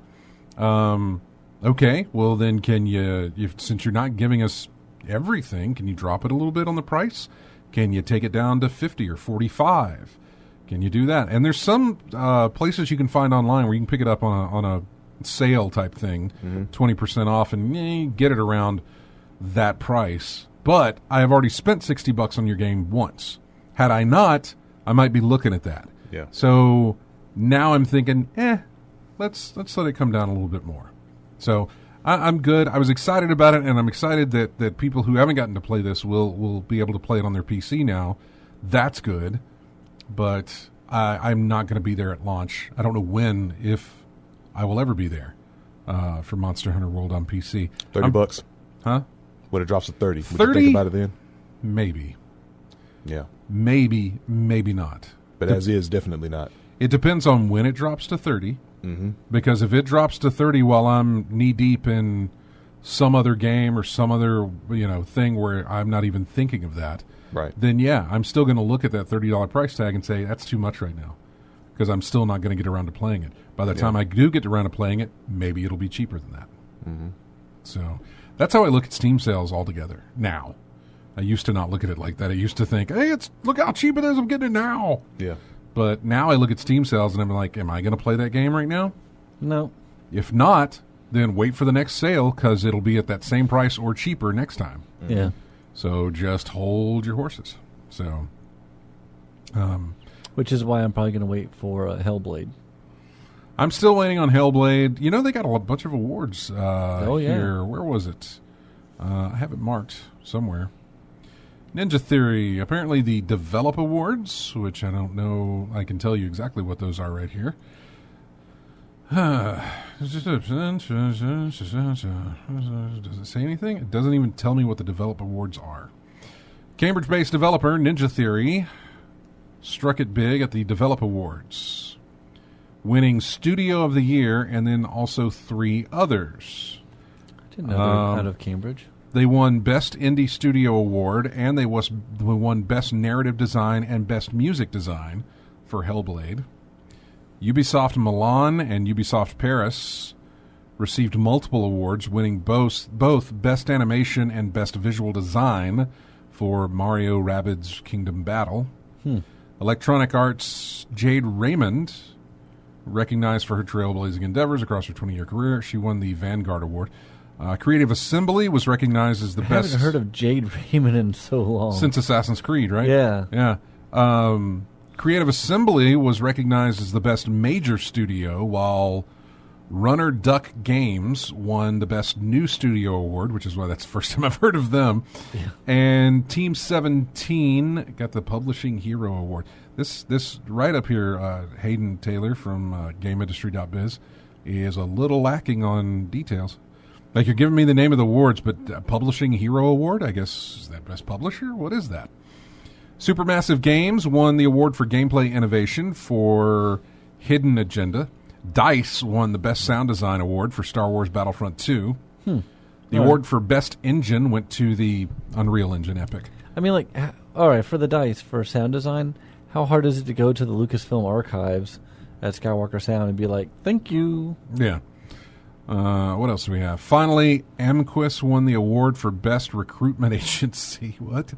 Okay, well then, can you? Since you're not giving us everything, can you drop it a little bit on the price? Can you take it down to $50 or $45? Can you do that? And there's some places you can find online where you can pick it up on a sale type thing, 20% off, and get it around that price. But I have already spent $60 on your game once. Had I not, I might be looking at that. Yeah. So now I'm thinking, let's let it come down a little bit more. So I'm good. I was excited about it, and I'm excited that people who haven't gotten to play this will be able to play it on their PC now. That's good. But I'm not going to be there at launch. I don't know when, if I will ever be there. for Monster Hunter World on PC. $30. Huh? When it drops to 30. Would 30? you think about it then? Maybe. Yeah. Maybe not. But as is, definitely not. It depends on when it drops to 30. Mm-hmm. Because if it drops to 30 while I'm knee deep in some other game or some other thing where I'm not even thinking of that, right? Then yeah, I'm still going to look at that $30 price tag and say that's too much right now, because I'm still not going to get around to playing it. By the time I do get around to playing it, maybe it'll be cheaper than that. Mm-hmm. So that's how I look at Steam sales altogether now. I used to not look at it like that. I used to think, hey, look how cheap it is. I'm getting it now. Yeah. But now I look at Steam sales and I'm like, am I going to play that game right now? No. If not, then wait for the next sale, because it'll be at that same price or cheaper next time. Mm-hmm. Yeah. So just hold your horses. So, which is why I'm probably going to wait for Hellblade. I'm still waiting on Hellblade. They got a bunch of awards yeah. here. Where was it? I have it marked somewhere. Ninja Theory. Apparently the Develop Awards, which I don't know. I can tell you exactly what those are right here. Does it say anything? It doesn't even tell me what the Develop Awards are. Cambridge-based developer Ninja Theory struck it big at the Develop Awards, winning Studio of the Year and then also 3 others. I didn't know they were out of Cambridge. They won Best Indie Studio Award, and they won Best Narrative Design and Best Music Design for Hellblade. Ubisoft Milan and Ubisoft Paris received multiple awards, winning both Best Animation and Best Visual Design for Mario Rabbids Kingdom Battle. Electronic Arts' Jade Raymond, recognized for her trailblazing endeavors across her 20-year career, she won the Vanguard Award. Creative Assembly was recognized as the best. I haven't heard of Jade Raymond in so long. Since Assassin's Creed, right? Yeah. Yeah. Creative Assembly was recognized as the best major studio, while Runner Duck Games won the Best New Studio Award, which is why that's the first time I've heard of them. Yeah. And Team 17 got the Publishing Hero Award. This right up here, Hayden Taylor from GameIndustry.biz, is a little lacking on details. Like, you're giving me the name of the awards, but Publishing Hero Award, I guess, is that Best Publisher? What is that? Supermassive Games won the award for gameplay innovation for Hidden Agenda. DICE won the Best Sound Design Award for Star Wars Battlefront 2. The award for Best Engine went to the Unreal Engine Epic. I mean, all right, for the DICE, for sound design, how hard is it to go to the Lucasfilm archives at Skywalker Sound and be like, thank you? Yeah. What else do we have? Finally, Amquist won the award for Best Recruitment Agency. What?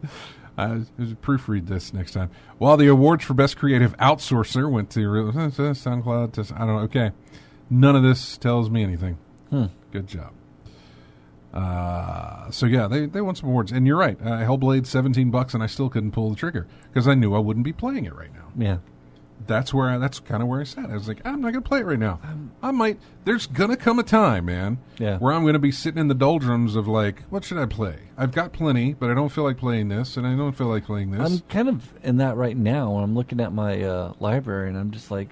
Proofread this next time. Well, the awards for Best Creative Outsourcer went to SoundCloud. I don't know. Okay. None of this tells me anything. Good job. So, yeah, they won some awards. And you're right. Hellblade, $17, and I still couldn't pull the trigger because I knew I wouldn't be playing it right now. Yeah. That's kind of where I sat. I was like, I'm not going to play it right now. I might. There's going to come a time, man, where I'm going to be sitting in the doldrums of like, what should I play? I've got plenty, but I don't feel like playing this, and I don't feel like playing this. I'm kind of in that right now when I'm looking at my library, and I'm just like,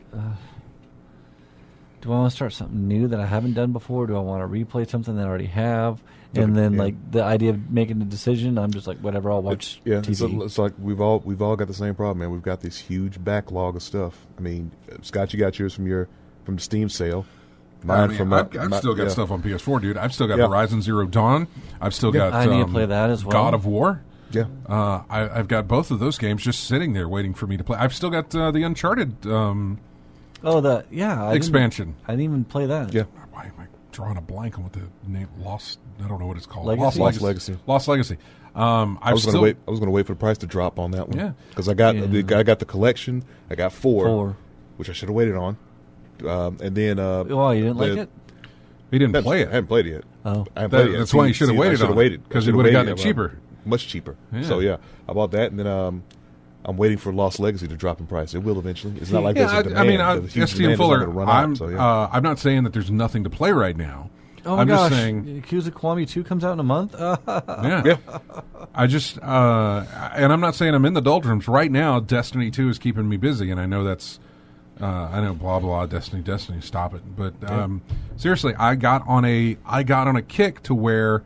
do I want to start something new that I haven't done before? Do I want to replay something that I already have? And then, like, the idea of making a decision, I'm just like, whatever, I'll watch TV. It's like we've all got the same problem, man. We've got this huge backlog of stuff. I mean, Scott, you got yours from the Steam sale. Mine I've still got stuff on PS4, dude. I've still got Horizon Zero Dawn. I've still got I need to play that as well. God of War. Yeah. I've got both of those games just sitting there waiting for me to play. I've still got the Uncharted expansion. I didn't even play that. Yeah. Why am I drawing a blank on what the name I don't know what it's called. Legacy? Lost Legacy. I was going to wait for the price to drop on that one. Yeah. Because I got the collection. I got four, which I should have waited on. And then you didn't like it? He didn't play it. I haven't played it yet. Oh. I haven't played it yet. That's why you should have waited on it. Because you would have gotten it cheaper. Much cheaper. Yeah. So, yeah, I bought that, and then I'm waiting for Lost Legacy to drop in price. It will eventually. It's not like there's a demand. STM Fuller, I'm not saying that there's nothing to play right now. Oh my gosh! Just saying, Yakuza Kiwami 2 comes out in a month. Yeah. I just and I'm not saying I'm in the doldrums right now. Destiny 2 is keeping me busy, and I know that's I know, blah blah, Destiny, stop it. But seriously, I got on a kick to where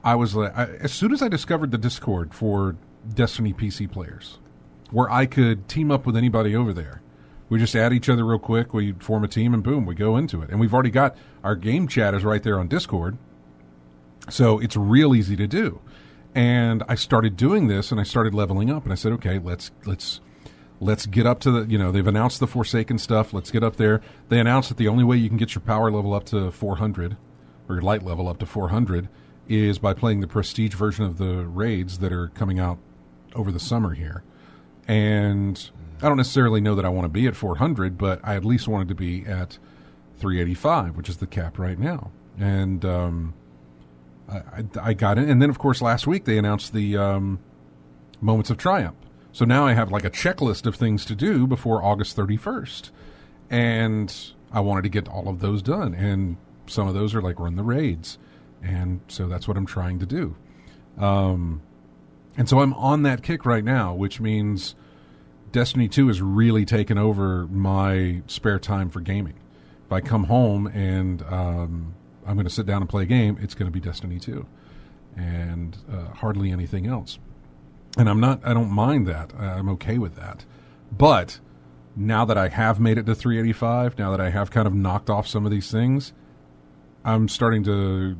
I was like, as soon as I discovered the Discord for Destiny PC players, where I could team up with anybody over there. We just add each other real quick, we form a team, and boom, we go into it. And we've already got our game chat is right there on Discord, so it's real easy to do. And I started doing this, and I started leveling up, and I said, okay, let's get up to the, they've announced the Forsaken stuff, let's get up there. They announced that the only way you can get your power level up to 400, or your light level up to 400, is by playing the prestige version of the raids that are coming out over the summer here. And I don't necessarily know that I want to be at 400, but I at least wanted to be at 385, which is the cap right now. And I got it. And then, of course, last week they announced the Moments of Triumph. So now I have like a checklist of things to do before August 31st. And I wanted to get all of those done. And some of those are like run the raids. And so that's what I'm trying to do. And so I'm on that kick right now, which means Destiny 2 has really taken over my spare time for gaming. If I come home and I'm going to sit down and play a game, it's going to be Destiny 2 and hardly anything else. And I don't mind that. I'm okay with that. But now that I have made it to 385, now that I have kind of knocked off some of these things, I'm starting to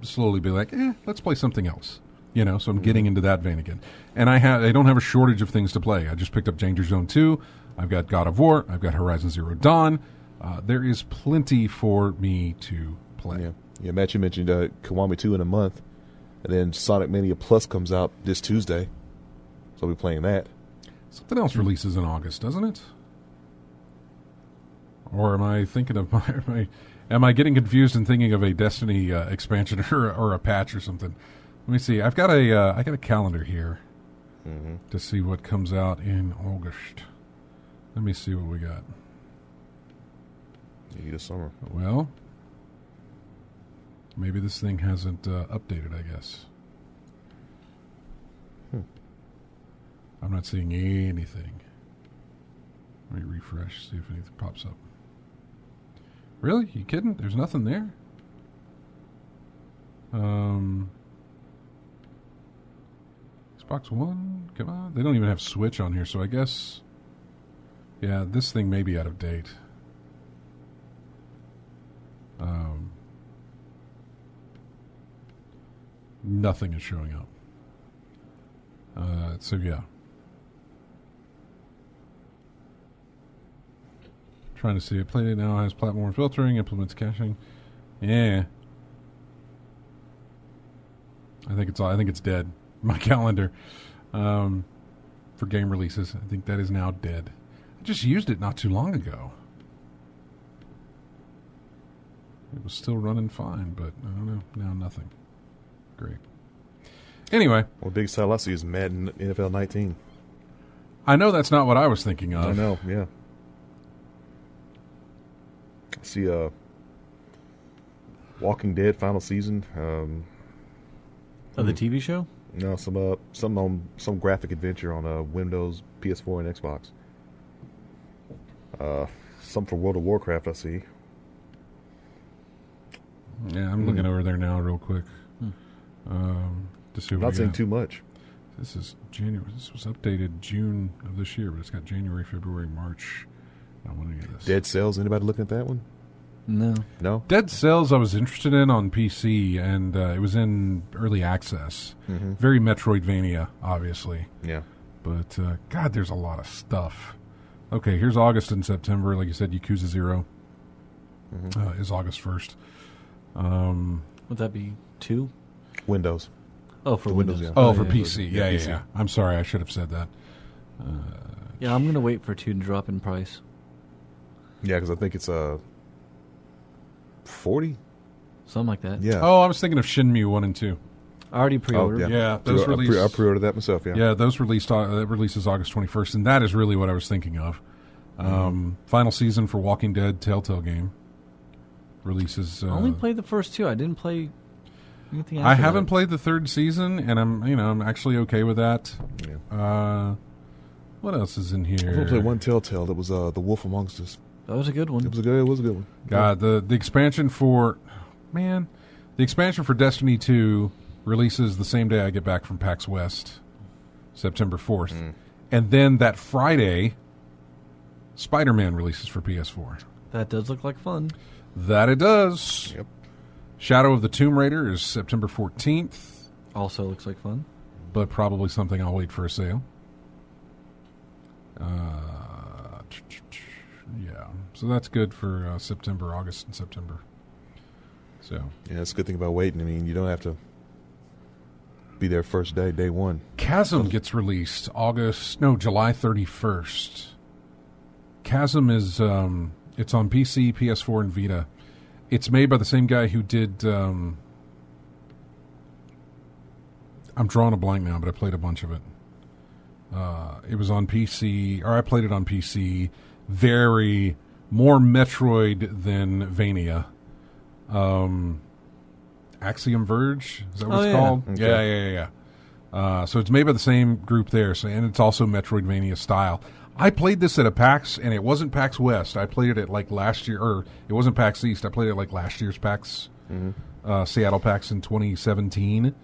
slowly be like, let's play something else. So I'm getting into that vein again. And I don't have a shortage of things to play. I just picked up Danger Zone 2. I've got God of War. I've got Horizon Zero Dawn. There is plenty for me to play. Yeah, Matt, you mentioned Kiwami 2 in a month. And then Sonic Mania Plus comes out this Tuesday. So I'll be playing that. Something else releases in August, doesn't it? Or am I thinking of am I getting confused and thinking of a Destiny expansion or a patch or something? Let me see. I've got a calendar here to see what comes out in August. Let me see what we got. Heat of summer. Well, maybe this thing hasn't updated, I guess. I'm not seeing anything. Let me refresh, see if anything pops up. Really? You kidding? There's nothing there? Xbox One? Come on. They don't even have Switch on here, so I guess... Yeah, this thing may be out of date. Nothing is showing up. So, yeah. Trying to see it. Play it now has platform filtering, implements caching. Yeah. I think it's dead. My calendar for game releases. I think that is now dead. I just used it not too long ago. It was still running fine, but I don't know. Now nothing. Great. Anyway. Well, big style I see is Madden NFL 19. I know that's not what I was thinking of. I know, yeah. I see Walking Dead final season. Of the TV show? No, some graphic adventure on Windows, PS4, and Xbox. Some for World of Warcraft, I see. Yeah, I'm looking over there now real quick. To see what Not saying too much. This is January. This was updated June of this year, but it's got January, February, March. I want to get this. Dead Cells. Anybody looking at that one? No. Dead Cells I was interested in on PC, and it was in early access. Very Metroidvania, obviously. Yeah. But, God, there's a lot of stuff. Okay, here's August and September. Like you said, Yakuza 0 is August 1st. Would that be 2? Windows. Oh, for Windows. Yeah. Oh, for PC. Yeah, PC. Yeah. I'm sorry, I should have said that. Yeah, I'm going to wait for 2 to drop in price. Yeah, because I think it's 40? Something like that. Yeah. Oh, I was thinking of Shenmue 1 and 2. I already pre-ordered. Yeah, those released. I pre-ordered that myself. Yeah. Yeah, those released. That releases August 21st, and that is really what I was thinking of. Final season for Walking Dead Telltale game releases. I only played the first 2. I didn't play anything else. I haven't played the 3rd season, and I'm actually okay with that. Yeah. What else is in I was here? gonna play one Telltale. That was The Wolf Amongst Us. That was a good one. It was a good one. God, the expansion for Destiny 2 releases the same day I get back from PAX West, September 4th. And then that Friday, Spider-Man releases for PS4. That does look like fun. That it does. Yep. Shadow of the Tomb Raider is September 14th, Also looks like fun. but probably something I'll wait for a sale. Yeah, so that's good for September, August, and September. So Yeah, that's a good thing about waiting. I mean, you don't have to be there first day one. Chasm gets released July 31st. Chasm is it's on PC, PS4, and Vita. It's made by the same guy who did. I'm drawing a blank now, but I played a bunch of it. It was on PC, or I played it on PC. Very more Metroid than Vania. Axiom Verge, is that what it's called? Okay. Yeah. So it's made by the same group there, and it's also Metroidvania style. I played this at a PAX, and it wasn't PAX West. I played it at like last year, or it wasn't PAX East. I played it at like last year's PAX, Seattle PAX in 2017.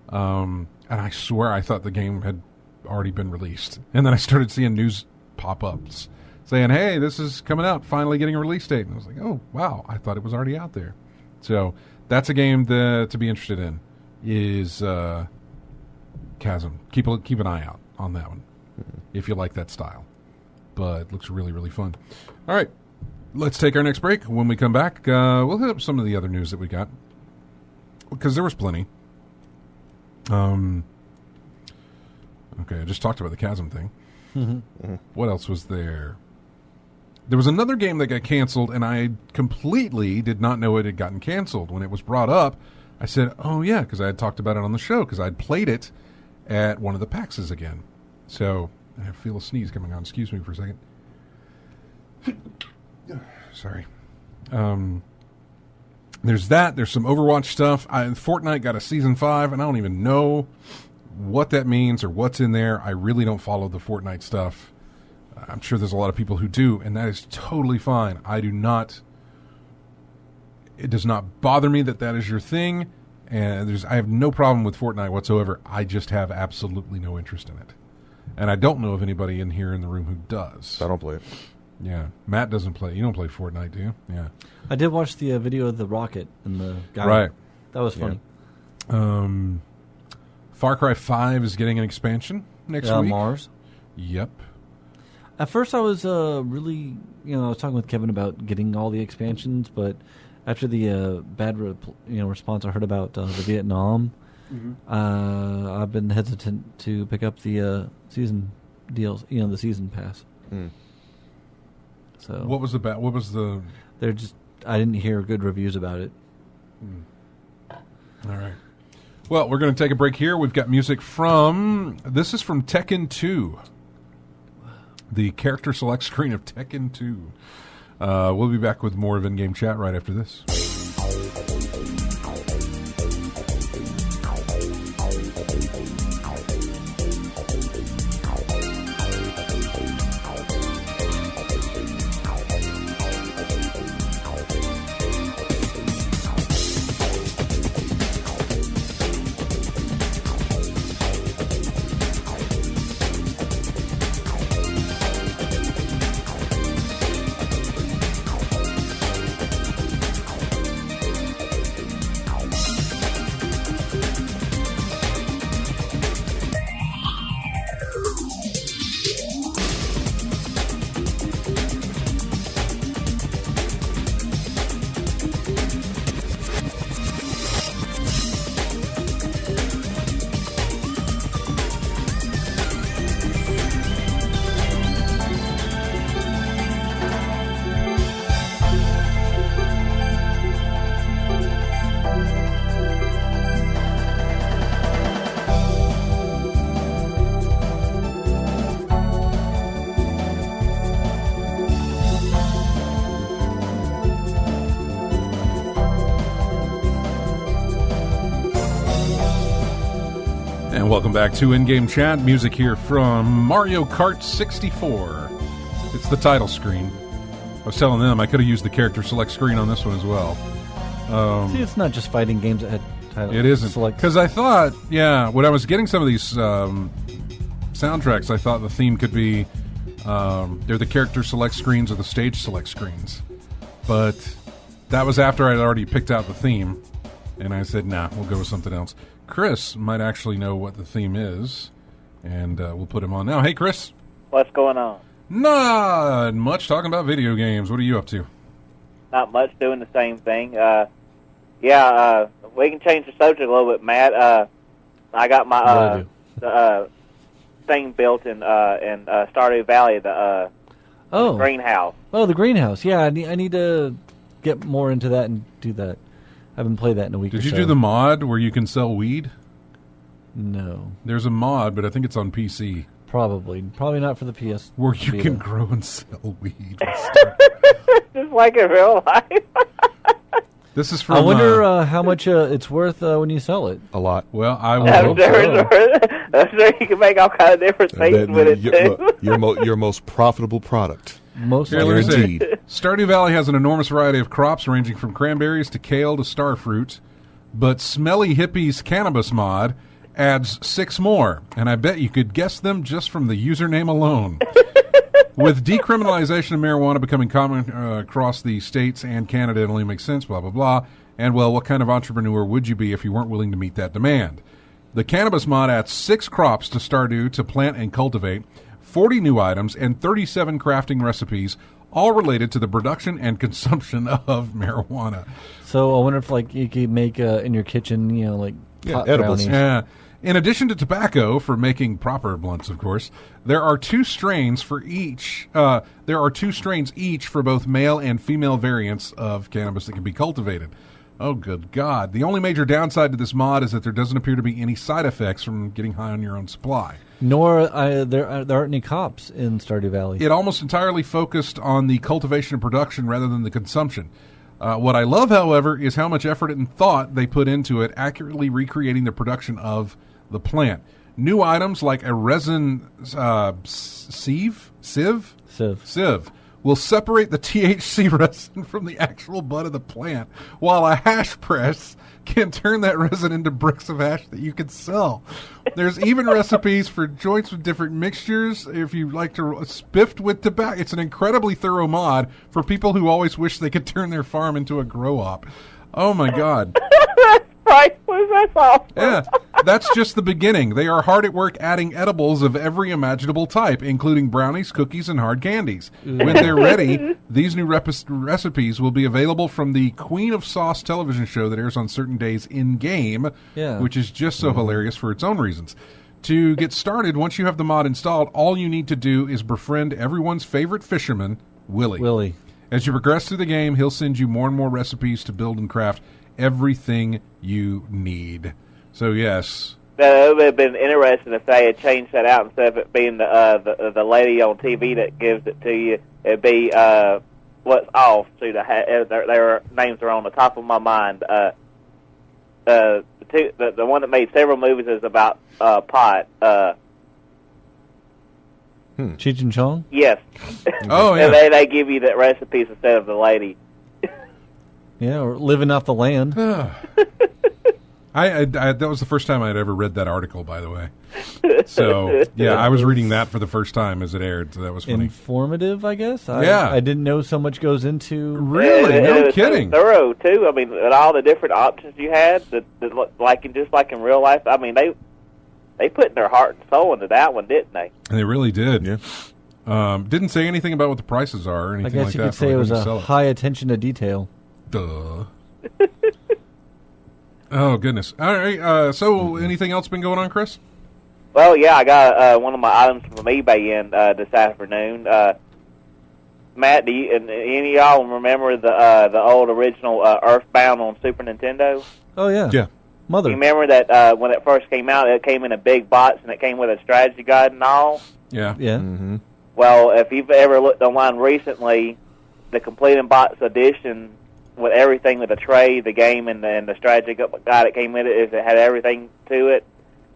And I swear I thought the game had already been released. And then I started seeing news pop-ups saying, hey, this is coming out, finally getting a release date. And I was like, oh, wow, I thought it was already out there. So that's a game to be interested in, is Chasm. Keep an eye out on that one if you like that style. But it looks really, really fun. All right, let's take our next break. When we come back, we'll hit up some of the other news that we got, because there was plenty. Okay, I just talked about the Chasm thing. What else was there? There was another game that got canceled, and I completely did not know it had gotten canceled. When it was brought up, I said, oh, yeah, because I had talked about it on the show, because I'd played it at one of the PAXs again. So I feel a sneeze coming on. Excuse me for a second. Sorry. There's that. There's some Overwatch stuff. Fortnite got a Season 5, and I don't even know what that means or what's in there. I really don't follow the Fortnite stuff. I'm sure there's a lot of people who do, and that is totally fine. I do not. It does not bother me that is your thing, and I have no problem with Fortnite whatsoever. I just have absolutely no interest in it. And I don't know of anybody in here in the room who does. I don't play it. Yeah. Matt doesn't play. You don't play Fortnite, do you? Yeah. I did watch the video of the rocket and the guy. Right. That was funny. Far Cry 5 is getting an expansion next week. Mars. Yep. At first I was really, I was talking with Kevin about getting all the expansions, but after the bad response I heard about the Vietnam, I've been hesitant to pick up the season deals, the season pass. So What was the? they're just. I didn't hear good reviews about it. All right. Well, we're going to take a break here. We've got music from. This is from Tekken 2. The character select screen of Tekken 2. We'll be back with more of in-game chat right after this. welcome back to In-Game Chat. Music here from Mario Kart 64. It's the title screen. I was telling them I could have used the character select screen on this one as well. See, it's not just fighting games that had title. It isn't. Select. Because I thought, when I was getting some of these soundtracks, I thought the theme could be they're the character select screens or the stage select screens. But that was after I'd already picked out the theme. And I said, nah, we'll go with something else. Chris might actually know what the theme is. And we'll put him on now. Hey, Chris. What's going on? Not much, talking about video games. What are you up to? Not much, doing the same thing. We can change the subject a little bit, Matt. I got my thing built in Stardew Valley, the greenhouse. Oh, the greenhouse. Yeah, I need to get more into that and do that. I haven't played that in a week. Did you do the mod where you can sell weed? No. There's a mod, but I think it's on PC. Probably not for the PS. Where you can grow and sell weed. Just like in real life. This is from... I wonder how much it's worth when you sell it. A lot. Well, I will I'm hope sure you can make all kinds of different things with it, too. Your most profitable product. Most Guaranteed. Stardew Valley has an enormous variety of crops ranging from cranberries to kale to starfruit, but Smelly Hippie's cannabis mod adds 6 more, and I bet you could guess them just from the username alone. With decriminalization of marijuana becoming common across the states and Canada, it only makes sense, blah, blah, blah. And, well, what kind of entrepreneur would you be if you weren't willing to meet that demand? The cannabis mod adds 6 crops to Stardew to plant and cultivate, 40 new items, and 37 crafting recipes, all related to the production and consumption of marijuana. So I wonder if you could make in your kitchen, pot edibles. brownies. Yeah. In addition to tobacco for making proper blunts, of course, there are 2 strains for each. There are 2 strains each for both male and female variants of cannabis that can be cultivated. Oh, good God. The only major downside to this mod is that there doesn't appear to be any side effects from getting high on your own supply. Nor there aren't any cops in Stardew Valley. It almost entirely focused on the cultivation and production rather than the consumption. What I love, however, is how much effort and thought they put into it, accurately recreating the production of the plant. New items like a resin sieve will separate the THC resin from the actual bud of the plant, while a hash press can turn that resin into bricks of hash that you can sell. There's even recipes for joints with different mixtures if you like to spiffed with tobacco. It's an incredibly thorough mod for people who always wish they could turn their farm into a grow op. Oh my God. Right, what is that all? Yeah, that's just the beginning. They are hard at work adding edibles of every imaginable type, including brownies, cookies, and hard candies. When they're ready, these new recipes will be available from the Queen of Sauce television show that airs on certain days in-game, which is just so hilarious for its own reasons. To get started, once you have the mod installed, all you need to do is befriend everyone's favorite fisherman, Willie. As you progress through the game, he'll send you more and more recipes to build and craft everything you need. So, yes. It would have been interesting if they had changed that out instead of it being the lady on TV that gives it to you. It'd be what's off. See, their names are on the top of my mind. The one that made several movies is about pot. Cheech and Chong? Yes. Oh, yeah. And they give you the recipes instead of the lady. Yeah, or living off the land. I that was the first time I'd ever read that article, by the way. So, yeah, I was reading that for the first time as it aired, so that was funny. Informative, I guess? Yeah. I didn't know so much goes into... Really? No kidding. Thorough, too. I mean, and all the different options you had, just like in real life, I mean, they put their heart and soul into that one, didn't they? They really did. Yeah. Didn't say anything about what the prices are or anything like that. I guess you could say it was a high attention to detail. Duh. Oh, goodness. All right, so anything else been going on, Chris? Well, yeah, I got one of my items from eBay in this afternoon. Matt, do you and any of y'all remember the old original Earthbound on Super Nintendo? Oh, yeah. Yeah. Mother. You remember that when it first came out, it came in a big box and it came with a strategy guide and all? Yeah. Yeah. Mm-hmm. Well, if you've ever looked online recently, the complete in box edition with everything with the tray, the game, and the strategy guide that came with it, it had everything to it.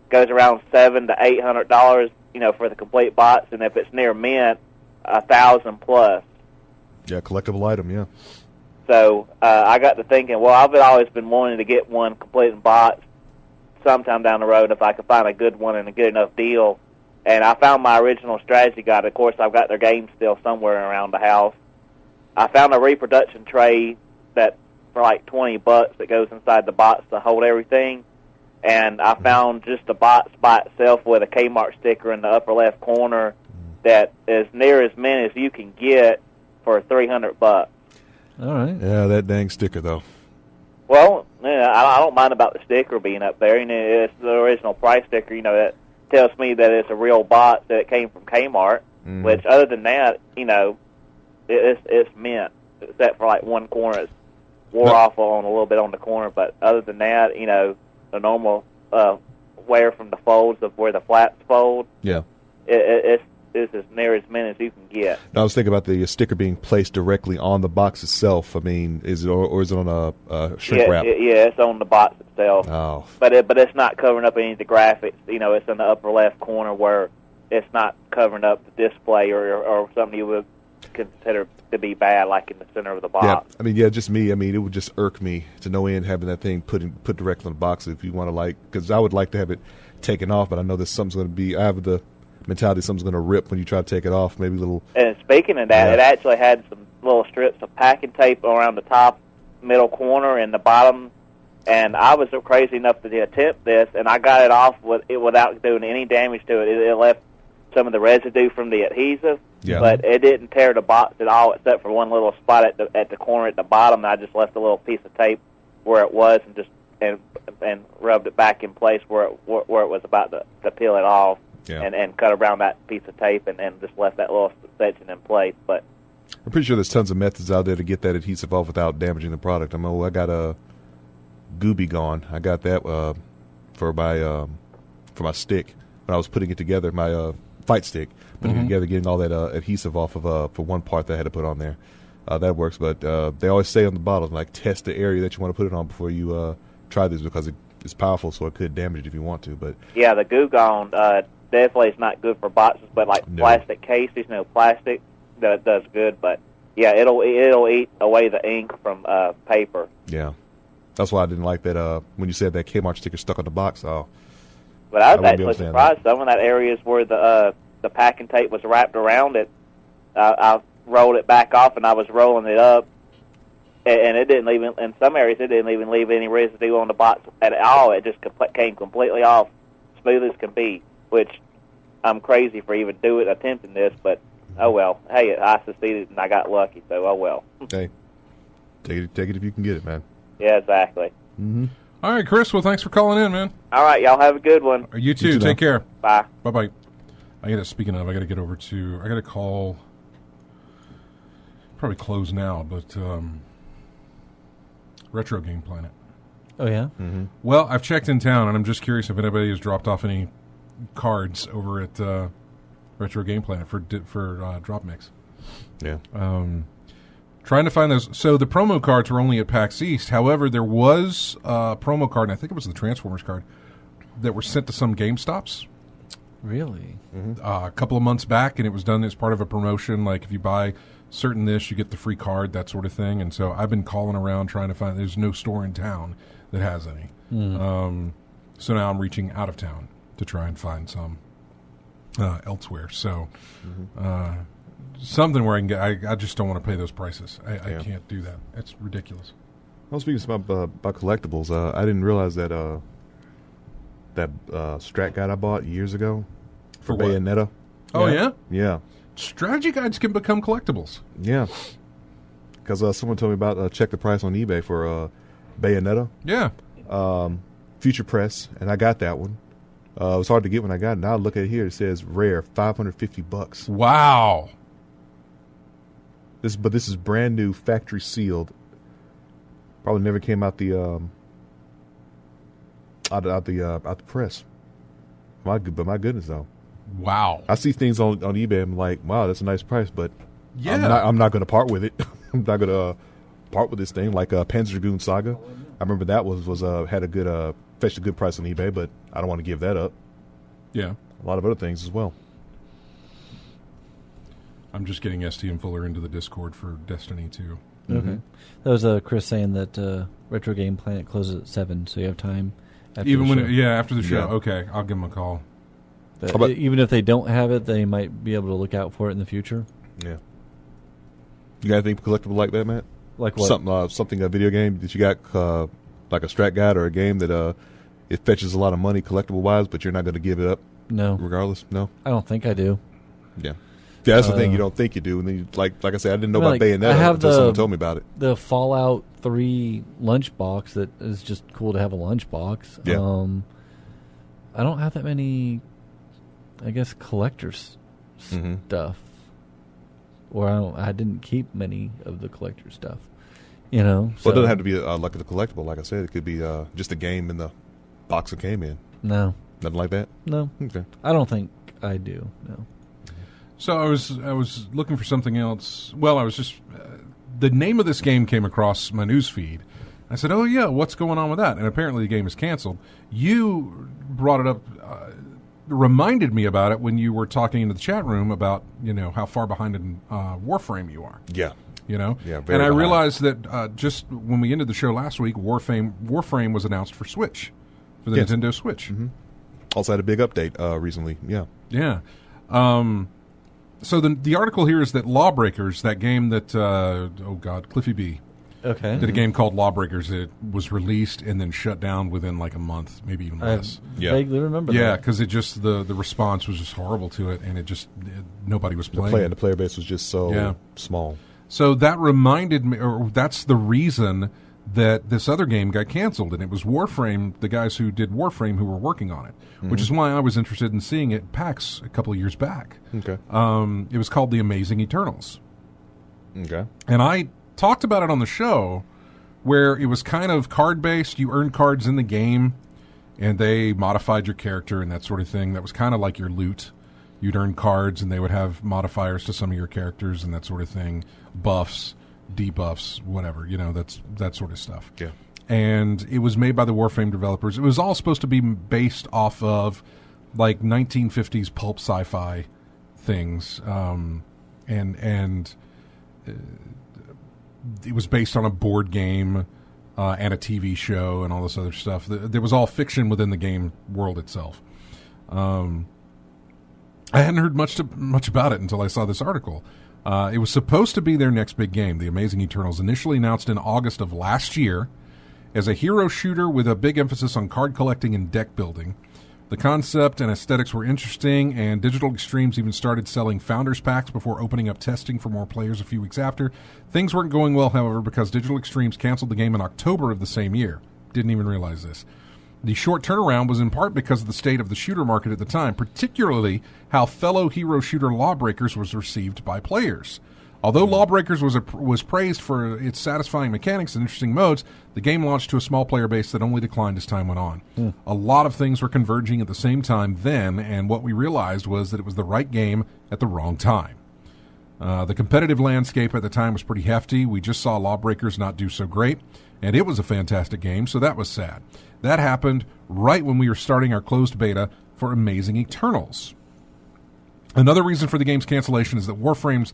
goes around $700 to $800, for the complete box, and if it's near mint, $1,000 plus. Yeah, collectible item. Yeah. So I got to thinking, well, I've always been wanting to get one complete in box sometime down the road if I could find a good one and a good enough deal. And I found my original strategy guide. Of course, I've got their games still somewhere around the house. I found a reproduction tray that for like $20 that goes inside the box to hold everything. And I found just a box by itself with a Kmart sticker in the upper left corner that is near as mint as you can get for $300. All right. Yeah, that dang sticker though. Well, I don't mind about the sticker being up there. It's the original price sticker. That tells me that it's a real box that it came from Kmart. Mm-hmm. Which, other than that, it's mint, except for like one corner. It's wore off on a little bit on the corner, but other than that, the normal wear from the folds of where the flaps fold. Yeah, it's as near as mint as you can get. Now, I was thinking about the sticker being placed directly on the box itself. I mean, is it or is it on a shrink wrap? Yeah, it's on the box itself. Oh, but it's not covering up any of the graphics. It's in the upper left corner where it's not covering up the display or something you would consider to be bad, like in the center of the box. Yeah, I mean, just me. I mean, it would just irk me to no end having that thing put directly on the box. If you want to because I would like to have it taken off, but I know that something's going to be. I have the mentality something's going to rip when you try to take it off. Maybe a little. And speaking of that, it actually had some little strips of packing tape around the top, middle corner, and the bottom. And I was crazy enough to attempt this, and I got it off without doing any damage to it. It left some of the residue from the adhesive, but it didn't tear the box at all, except for one little spot at the corner at the bottom. And I just left a little piece of tape where it was, and just and rubbed it back in place where it was about to peel it off. Yeah. And cut around that piece of tape and just left that little section in place. But I'm pretty sure there's tons of methods out there to get that adhesive off without damaging the product. I got a Gooby Gone. I got that for my stick when I was putting it together, my fight stick, putting it together, getting all that adhesive off of for one part that I had to put on there. That works, but they always say on the bottle, test the area that you want to put it on before you try this, because it's powerful, so it could damage it if you want to. But yeah, the Goo Gone definitely is not good for boxes, but plastic cases, plastic that does good. But yeah, it'll eat away the ink from paper. Yeah, that's why I didn't like that when you said that Kmart sticker stuck on the box. Oh, but I was actually surprised. Some of that areas where the packing tape was wrapped around it, I rolled it back off and I was rolling it up, and it didn't even. In some areas, it didn't even leave any residue on the box at all. It just came completely off, smooth as can be. Which I'm crazy for even attempting this, but oh well. Hey, I succeeded and I got lucky, so oh well. Hey, take it if you can get it, man. Yeah, exactly. Mm-hmm. All right, Chris. Well, thanks for calling in, man. All right, y'all have a good one. You too. Take care. Bye. Bye. Speaking of, I got to get over to. I got to call. Probably close now, but Retro Game Planet. Oh yeah. Mm-hmm. Well, I've checked in town, and I'm just curious if anybody has dropped off any cards over at Retro Game Planet for DropMix. Yeah. Trying to find those. So the promo cards were only at PAX East. However, there was a promo card, and I think it was the Transformers card, that were sent to some GameStops. Really? Mm-hmm. A couple of months back, and it was done as part of a promotion. Like if you buy certain this, you get the free card, that sort of thing. And so I've been calling around trying to find. There's no store in town that has any. So now I'm reaching out of town to try and find some elsewhere. So something where I can get. I just don't want to pay those prices. I can't do that. It's ridiculous. Well, speaking about collectibles, I didn't realize that that Strat guide I bought years ago for Bayonetta. Oh yeah? Yeah. Strategy guides can become collectibles. Yeah. Because someone told me about check the price on eBay for Bayonetta. Yeah. Future Press, and I got that one. It was hard to get when I got it. Now I look at it here. It says rare, $550. Wow. This is brand new, factory sealed. Probably never came out the out the press. But my goodness, though. Wow. I see things on eBay. I'm like, wow, that's a nice price, but yeah, I'm not going to part with it. I'm not going to part with this thing. Like Panzer Dragoon Saga. I remember that was had a good fetched a good price on eBay, but I don't want to give that up. Yeah. A lot of other things as well. I'm just getting STM Fuller into the Discord for Destiny 2. Okay. That was Chris saying that Retro Game Planet closes at 7, so you have time. After Even the when, show. after the show. Yeah. Okay, I'll give him a call. But even if they don't have it, they might be able to look out for it in the future. Yeah. You got anything collectible like that, Matt? Like what? Something a video game that you got like a strat guide or a game that it fetches a lot of money collectible wise, but you're not going to give it up No. regardless. No. I don't think I do. Yeah. Yeah, that's the thing. You don't think you do, and then like I said, I didn't know about like, Bayonetta I have until someone told me about it. The Fallout 3 lunchbox that is just cool to have a lunchbox. Yeah. I don't have that many, I guess, collectors stuff. Or I didn't keep many of the collector stuff. You know? Well, it doesn't have to be like a collectible. Like I said, it could be just a game in the box it came in. No. Nothing like that? No. Okay. I don't think I do. No. So I was looking for something else. Well, I was just the name of this game came across my news feed. I said, "Oh yeah, what's going on with that?" And apparently the game is canceled. You brought it up, reminded me about it when you were talking into the chat room about how far behind in Warframe you are. Yeah. Yeah, very and I behind. realized that just when we ended the show last week, Warframe was announced for Switch, for the Yes. Nintendo Switch. Also had a big update recently. Yeah. Yeah. So the article here is that Lawbreakers, that game that Cliffy B Okay. did a game called Lawbreakers. It was released and then shut down within like a month, maybe even I less. Yeah. vaguely remember Yeah, that. because it just the response was just horrible to it, and nobody was playing. The player base was just so small. So that reminded me, or that's the reason that this other game got canceled, and it was Warframe, the guys who did Warframe who were working on it, which is why I was interested in seeing it at PAX a couple of years back. Okay. It was called The Amazing Eternals. Okay. And I talked about it on the show where it was kind of card-based. You earned cards in the game, and they modified your character and that sort of thing. That was kind of like your loot. You'd earn cards, and they would have modifiers to some of your characters and that sort of thing. Buffs, debuffs, whatever. That's that sort of stuff. Yeah. And it was made by the Warframe developers. It was all supposed to be based off of like 1950s pulp sci-fi things, and it was based on a board game and a TV show and all this other stuff. There was all fiction within the game world itself. I hadn't heard much about it until I saw this article. It was supposed to be their next big game, The Amazing Eternals, initially announced in August of last year as a hero shooter with a big emphasis on card collecting and deck building. The concept and aesthetics were interesting, and Digital Extremes even started selling Founders Packs before opening up testing for more players a few weeks after. Things weren't going well, however, because Digital Extremes canceled the game in October of the same year. Didn't even realize this. The short turnaround was in part because of the state of the shooter market at the time, particularly how fellow hero shooter Lawbreakers was received by players. Although Lawbreakers was praised for its satisfying mechanics and interesting modes, the game launched to a small player base that only declined as time went on. A lot of things were converging at the same time then, and what we realized was that it was the right game at the wrong time. The competitive landscape at the time was pretty hefty. We just saw Lawbreakers not do so great, and it was a fantastic game, so that was sad. That happened right when we were starting our closed beta for Amazing Eternals. Another reason for the game's cancellation is that Warframe's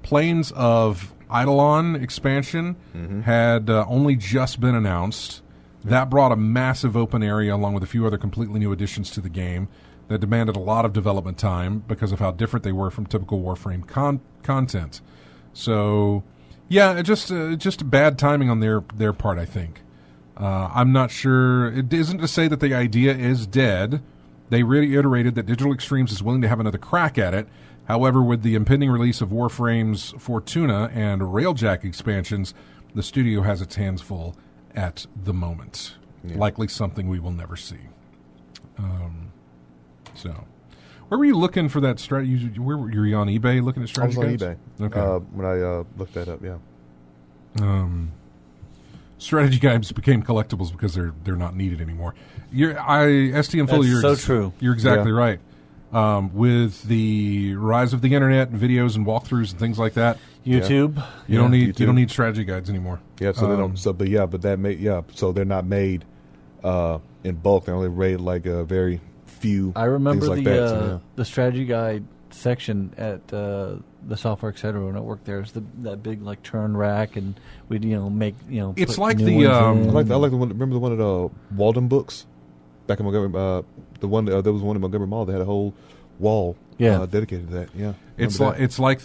Plains of Eidolon expansion had only just been announced. That brought a massive open area along with a few other completely new additions to the game that demanded a lot of development time because of how different they were from typical Warframe content. So, yeah, just bad timing on their part, I think. I'm not sure. It isn't to say that the idea is dead. They reiterated that Digital Extremes is willing to have another crack at it. However, with the impending release of Warframe's Fortuna and Railjack expansions, the studio has its hands full at the moment. Yeah. Likely something we will never see. So, where were you looking for that strategy? Where were you on eBay looking at strategy guides? I was on eBay. Okay. When I looked that up, yeah. Strategy guides became collectibles because they're not needed anymore. STM Full, That's so true. You're exactly right. With the rise of the internet and videos and walkthroughs and things like that, YouTube. You don't need strategy guides anymore. Yeah, so they don't. So, but that so they're not made in bulk. They only rated like a very few. I remember things like the that, so, yeah. the strategy guide section at the Software Etc. when I worked there. It's that big like turn rack, and we'd make It's put like new the, ones I in. like the one. Remember the one at Walden Books back in Montgomery. The one there was one in Montgomery Mall. They had a whole wall dedicated to that. Yeah, it's like it's like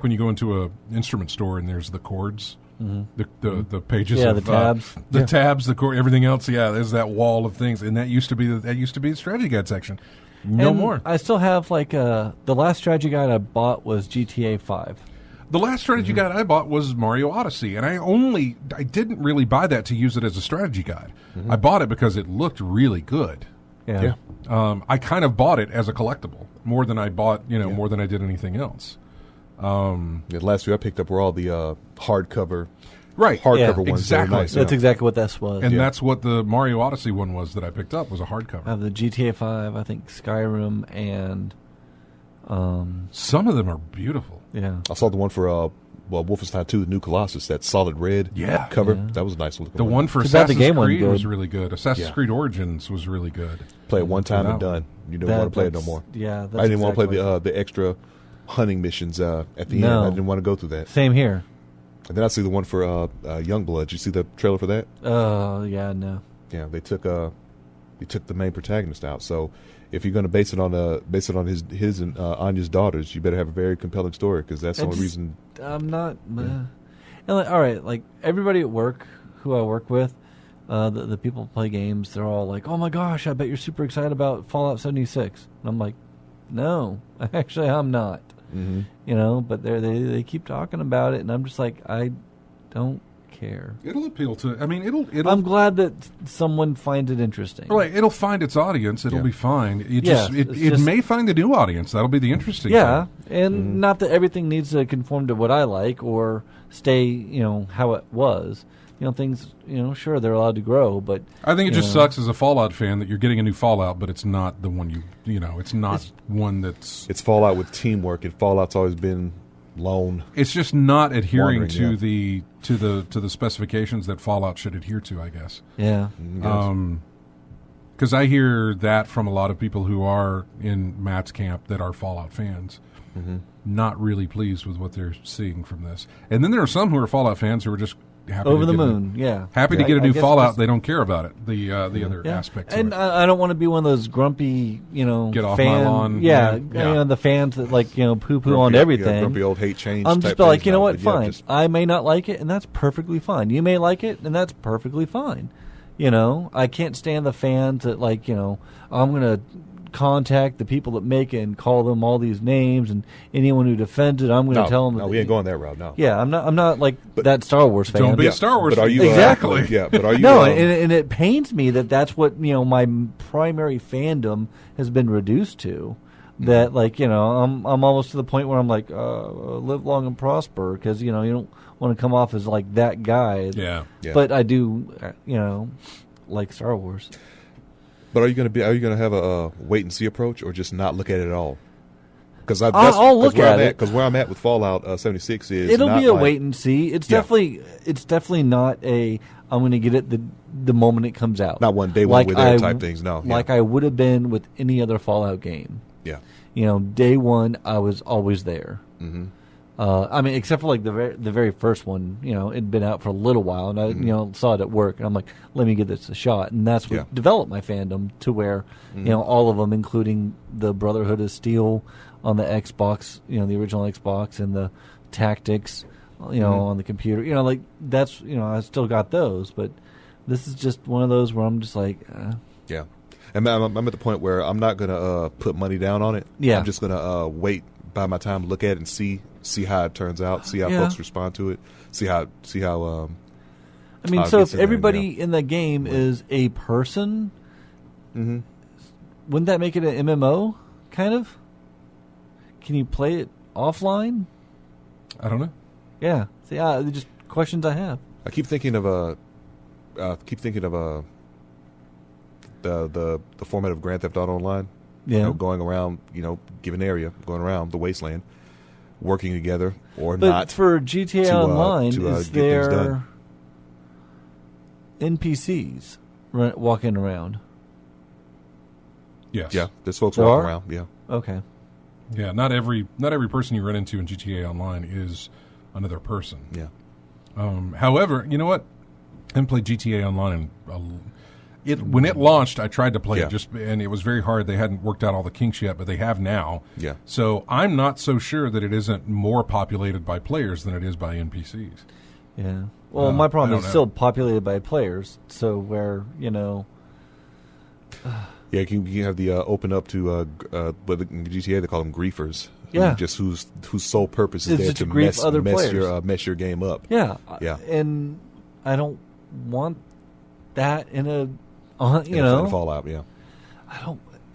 when you go into a instrument store and there's the chords. Mm-hmm. The pages, Yeah, of, the tabs, tabs, the chord, everything else. Yeah, there's that wall of things, and that used to be the strategy guide section. No And more. I still have like the last strategy guide I bought was GTA 5. The last strategy guide I bought was Mario Odyssey, and I didn't really buy that to use it as a strategy guide. I bought it because it looked really good. Yeah. I kind of bought it as a collectible more than I bought, more than I did anything else. The last few I picked up were all the hardcover, Right. hardcover ones. exactly. That are nice, That's exactly what this was. And that's what the Mario Odyssey one was that I picked up, was a hardcover. I have the GTA 5, I think Skyrim, and Some of them are beautiful. yeah. I saw the one for Wolfenstein 2, the New Colossus, that solid red cover. Yeah. That was a nice looking. The one for Too bad the Assassin's game wasn't Creed was good. really good. Assassin's Creed Origins was really good. Play it one time and That one. done. You don't want to play it no more. Yeah, that's I didn't want to exactly- play the extra hunting missions at the No. end. I didn't want to go through that. Same here. And then I see the one for Youngblood. Did you see the trailer for that? Yeah, no. Yeah, they took the main protagonist out. So if you're going to base it on his and Anya's daughters, you better have a very compelling story, because that's the only reason. I'm not. And all right, like everybody at work who I work with, the people who play games, they're all like, "Oh my gosh, I bet you're super excited about Fallout 76." And I'm like, "No, actually, I'm not." Mm-hmm. But they keep talking about it, and I'm just like, I don't care. It'll appeal to. I mean, it'll. I'm glad that someone finds it interesting. Right, it'll find its audience. It'll Yeah. be fine. It Yeah, just it's it just- may find a new audience. That'll be the interesting. Yeah, thing. and not that everything needs to conform to what I like or stay, how it was. Things, sure, they're allowed to grow, but I think it just sucks as a Fallout fan that you're getting a new Fallout, but it's not the one it's not one that's. It's Fallout with teamwork, and Fallout's always been lone. It's just not adhering Wandering, to the specifications that Fallout should adhere to, I guess. yeah. Because I hear that from a lot of people who are in Matt's camp that are Fallout fans, not really pleased with what they're seeing from this. And then there are some who are Fallout fans who are just happy Over to the get moon, happy to get a I new guess Fallout. just- They don't care about it. The other aspects. And of it. I don't want to be one of those grumpy, Get off fan, my lawn. Yeah, Yeah. The fans that poo-poo Grumpy- on everything. grumpy old hate change. I'm type just like, things you know now, what? but yeah, Fine. just- I may not like it, and that's perfectly fine. You may like it, and that's perfectly fine. I can't stand the fans that I'm going to contact the people that make it and call them all these names, and anyone who defends it, I'm going to tell them. No, we ain't going that route. No. Yeah, I'm not like that Star Wars fan. Don't be a Star Wars But are you fan. Exactly. yeah, but are you? No, and it pains me that that's what my primary fandom has been reduced to. That I'm almost to the point where I'm like, live long and prosper, because you don't want to come off as like that guy. Yeah. Yeah. But I do, like Star Wars. But are you going to have a wait and see approach, or just not look at it at all? Because I'll look at it. Because where I'm at with Fallout 76 is It'll not be a like- wait and see. It's Yeah. definitely not a I'm going to get it the moment it comes out. Not one day when we're there type things. No, like I would have been with any other Fallout game. yeah. Day one, I was always there. Mm-hmm. Except for like the very first one, it'd been out for a little while, and I, saw it at work, and I'm like, let me give this a shot, and that's what Yeah. developed my fandom to where, all of them, including the Brotherhood of Steel on the Xbox, the original Xbox, and the Tactics, on the computer, like that's, I still got those, but this is just one of those where I'm just like, Yeah. And I'm at the point where I'm not going to put money down on it. Yeah. I'm just going to wait by my time, look at it, and see how it turns out, see how Yeah. folks respond to it, see how so it if gets in there, everybody in the game is a person, Mhm. wouldn't that make it an MMO, kind of? Can you play it offline? I don't know. Yeah. See, they're just questions I have. I keep thinking of the format of Grand Theft Auto Online. Yeah. Going around, given area, going around the wasteland, working together or But not. for GTA to, Online, to, is get things there done. NPCs? walking around? Yes. Yeah, there's folks There walking are? around. Yeah. Okay. Yeah, not every person you run into in GTA Online is another person. Yeah. However, you know what? I haven't played GTA Online when it launched, I tried to play it and it was very hard. They hadn't worked out all the kinks yet, but they have now. Yeah. So I'm not so sure that it isn't more populated by players than it is by NPCs. Yeah. Well, my problem I is don't still populated by players. So where Yeah, you can have the open up to but in GTA they call them griefers. Yeah. Just whose sole purpose is It's there just to to grief other players. mess your game up. Yeah. Yeah. And I don't want that in a In Fallout. Yeah.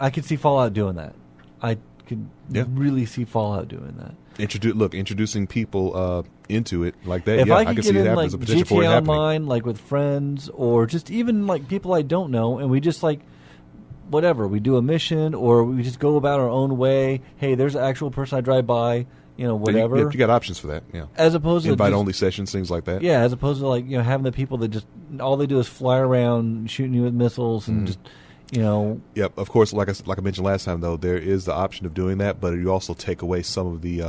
I could see Fallout doing that. I could really see Fallout doing that. Introducing people into it like that. If Yeah, I could can get see in that like as a potential for it GTA happening. Online, like with friends, or just even like people I don't know, and we just like whatever, we do a mission, or we just go about our own way. Hey, there's an actual person I drive by, whatever. You got options for that. Yeah. As opposed to invite just, only sessions, things like that. Yeah, as opposed to like having the people that just all they do is fly around shooting you with missiles and just Yep. Of course, like I mentioned last time, though, there is the option of doing that, but you also take away some of the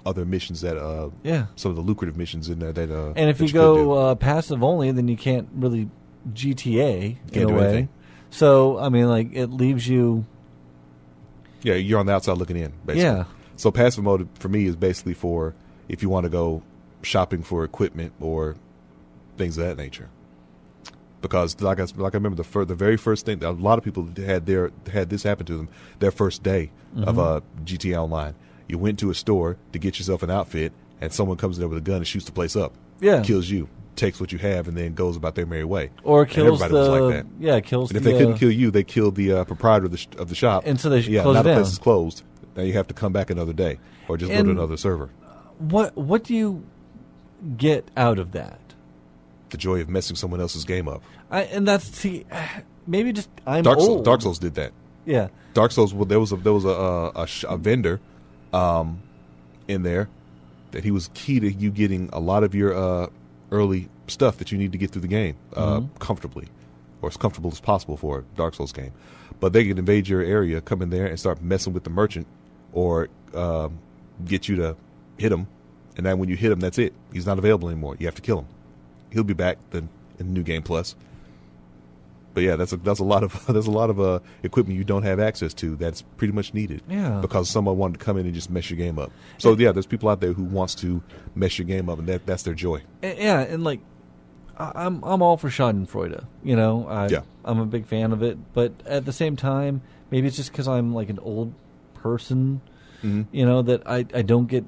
other missions that some of the lucrative missions in there that and if that you could do. go passive only, then you can't really GTA Can't in a do way. anything. So I mean, like it leaves you. Yeah, you're on the outside looking in, basically. Yeah. So passive mode for me is basically for if you want to go shopping for equipment or things of that nature. Because like I remember the very first thing, a lot of people had this happen to them their first day of GTA Online. You went to a store to get yourself an outfit, and someone comes in there with a gun and shoots the place up. Yeah. Kills you, takes what you have, and then goes about their merry way. Or kills and everybody was like that. kills. And if they couldn't kill you, they killed the proprietor of the shop. And so they yeah, close now it the down. place is closed. Now you have to come back another day, or just go to another server. What do you get out of that? The joy of messing someone else's game up. Maybe just I'm Dark old. Souls did that. Yeah. Dark Souls. Well, there was a vendor in there that he was key to you getting a lot of your early stuff that you need to get through the game comfortably, or as comfortable as possible for a Dark Souls game. But they can invade your area, come in there, and start messing with the merchant, or get you to hit him. And then when you hit him, that's it. He's not available anymore. You have to kill him. He'll be back then in New Game Plus. But yeah, that's a lot of equipment you don't have access to that's pretty much needed. Yeah. Because someone wanted to come in and just mess your game up. So yeah, there's people out there who wants to mess your game up, and that's their joy. And like I'm all for Schadenfreude. I'm a big fan of it, but at the same time, maybe it's just because I'm like an old person. That I don't get.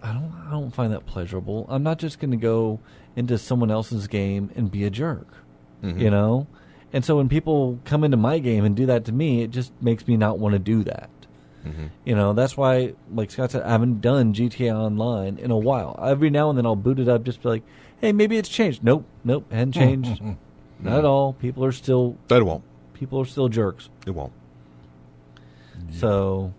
I don't find that pleasurable. I'm not just going to go into someone else's game and be a jerk. And so when people come into my game and do that to me, it just makes me not want to do that. That's why, like Scott said, I haven't done GTA Online in a while. Every now and then I'll boot it up just to be like, hey, maybe it's changed. Nope, hadn't changed. Not at all. People are still... That won't. People are still jerks. It won't. So...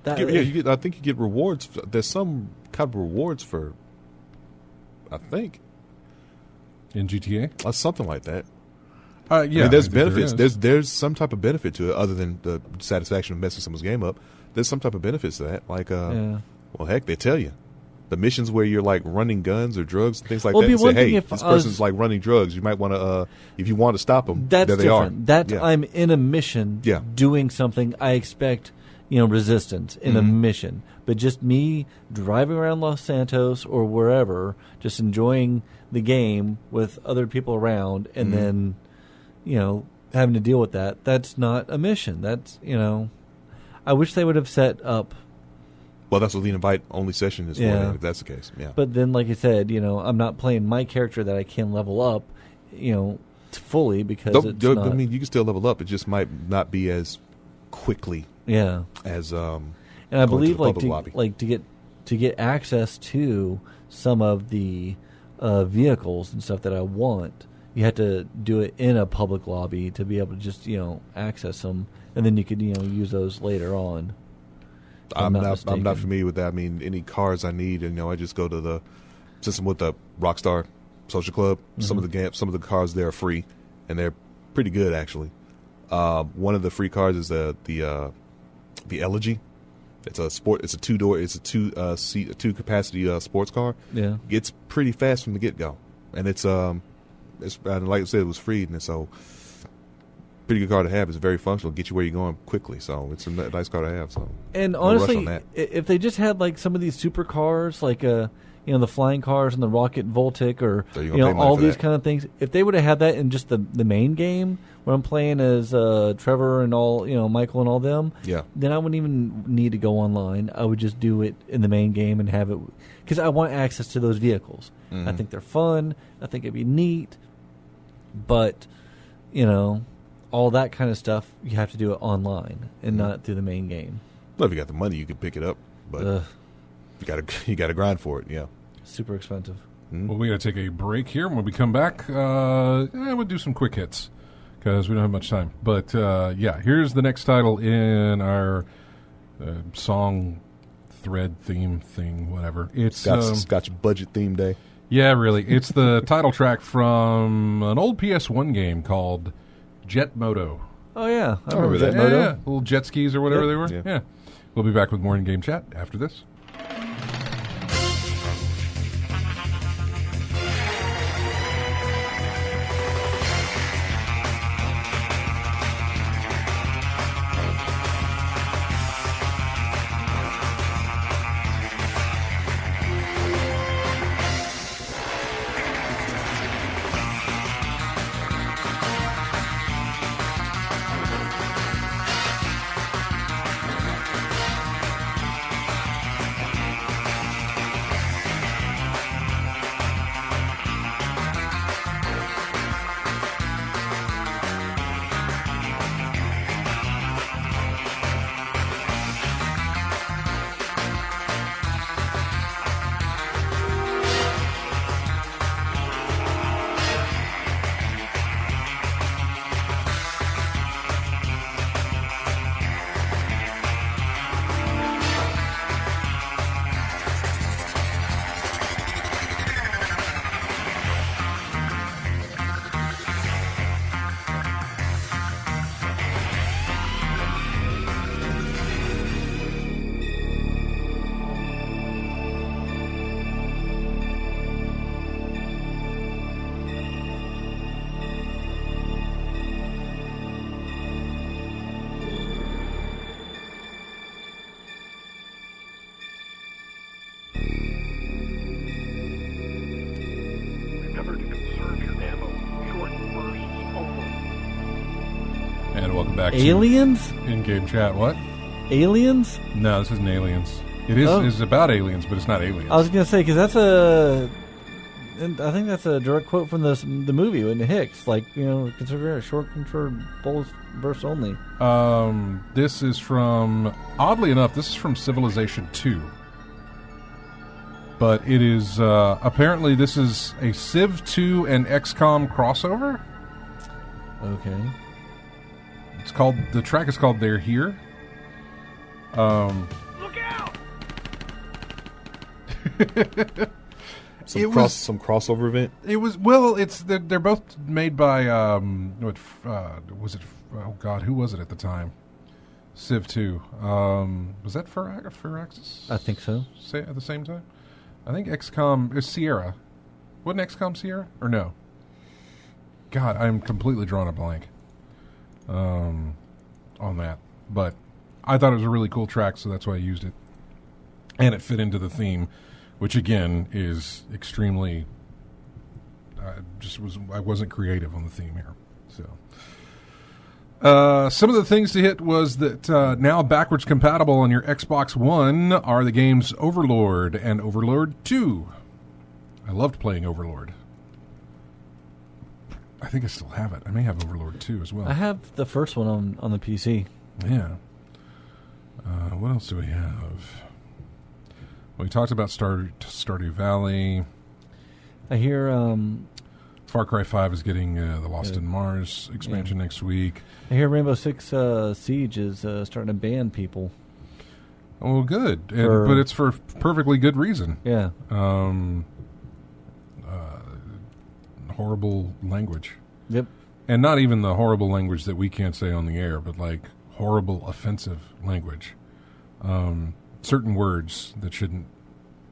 I think you get rewards. There's some kind of rewards for... I think. In GTA? Something like that. Yeah, I mean, there's I think benefits. There's some type of benefit to it other than the satisfaction of messing someone's game up. There's some type of benefits to that. Like, well, heck, they tell you. The missions where you're like running guns or drugs and things like that. And say, hey, this person's like running drugs. You might want to, if you want to stop them, that's there they different. are. I'm in a mission doing something. I expect, resistance in a mission. But just me driving around Los Santos or wherever, just enjoying the game with other people around, and then, having to deal with that. That's not a mission. That's, I wish they would have set up. Well, that's what the invite-only session is for, if that's the case. Yeah. But then, like I said, I'm not playing my character that I can level up, fully because it's not... I mean, you can still level up. It just might not be as quickly as... and I believe, to get access to some of the vehicles and stuff that I want, you have to do it in a public lobby to be able to just, access them, and then you could, use those later on. I'm not familiar with that. I mean, any cars I need, I just go to the system with the Rockstar Social Club. Some of the cars there are free, and they're pretty good actually. One of the free cars is the Elegy. It's a two-door. It's a two capacity sports car. Yeah, it's pretty fast from the get go, and it's like I said, it was free, and so pretty good car to have. It's very functional, get you where you're going quickly. So it's a nice car to have. So and no honestly, rush on that. If they just had like some of these supercars, like the flying cars and the rocket Voltic, or So all these that. kind of things, if they would have had that in just the main game where I'm playing as Trevor and all, Michael and all them, Yeah. then I wouldn't even need to go online. I would just do it in the main game and have it, because I want access to those vehicles. Mm-hmm. I think they're fun. I think it'd be neat, but all that kind of stuff, you have to do it online and not through the main game. Well, if you got the money, you can pick it up, but you got to grind for it. Yeah. Super expensive. Mm-hmm. Well, we got to take a break here. When we come back, we'll do some quick hits because we don't have much time. But here's the next title in our song thread theme thing, whatever. It's got your budget theme day. Yeah, really. It's the title track from an old PS1 game called Jet Moto. Oh yeah, I remember that. Jet Moto. Yeah, little jet skis or whatever Yep. they were. Yeah. Yeah. We'll be back with more in-game chat after this. And welcome back Aliens? to in-game chat. What? Aliens? No, this isn't aliens. It is Oh. is about aliens, but it's not aliens. I was gonna say, because I think that's a direct quote from the movie in the Hicks. Like, consider it short control bursts only. This is from, oddly enough, this is from Civilization 2. But it is, apparently this is a Civ 2 and XCOM crossover. Okay. The track is called They're Here. Look out! Some crossover event. It was, they're both made by, was it, oh God, who was it at the time? Civ 2. Was that Firaxis? I think so. At the same time? I think XCOM is Sierra. Wasn't XCOM Sierra? Or no? God, I'm completely drawing a blank on that. But I thought it was a really cool track, so that's why I used it. And it fit into the theme, which again is extremely. I wasn't creative on the theme here, so. Some of the things to hit was that now backwards compatible on your Xbox One are the games Overlord and Overlord 2. I loved playing Overlord. I think I still have it. I may have Overlord 2 as well. I have the first one on the PC. Yeah. What else do we have? Well, we talked about Stardew Valley. I hear Far Cry 5 is getting the Lost in Mars expansion next week. I hear Rainbow Six Siege is starting to ban people. Oh, good. But it's for perfectly good reason. Yeah. Horrible language. Yep. And not even the horrible language that we can't say on the air, but like horrible, offensive language. Certain words that shouldn't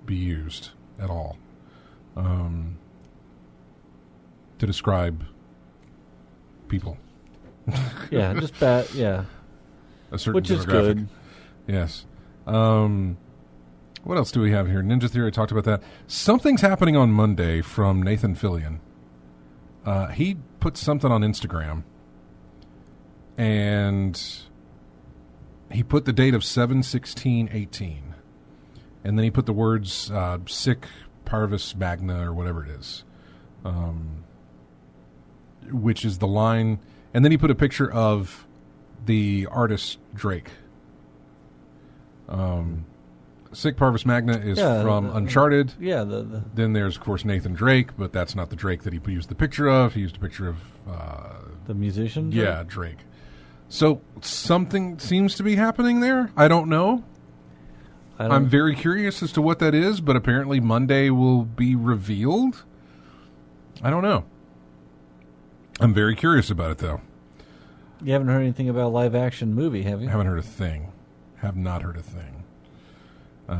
be used at all to describe people. Yeah, just bad. Yeah, A certain which is demographic. good. Yes. What else do we have here? Ninja Theory talked about that. Something's happening on Monday from Nathan Fillion. He put something on Instagram, and he put the date of 7/16/18, and then he put the words "sic parvis magna" or whatever it is, which is the line, and then he put a picture of the artist Drake. Sic Parvis Magna is from Uncharted. Yeah, Then there's, of course, Nathan Drake, but that's not the Drake that he used the picture of. He used a picture of... the musician? yeah, Drake. So something seems to be happening there. I don't know. I'm very curious as to what that is, but apparently Monday will be revealed. I don't know. I'm very curious about it, though. You haven't heard anything about a live-action movie, have you? I haven't heard a thing. Have not heard a thing.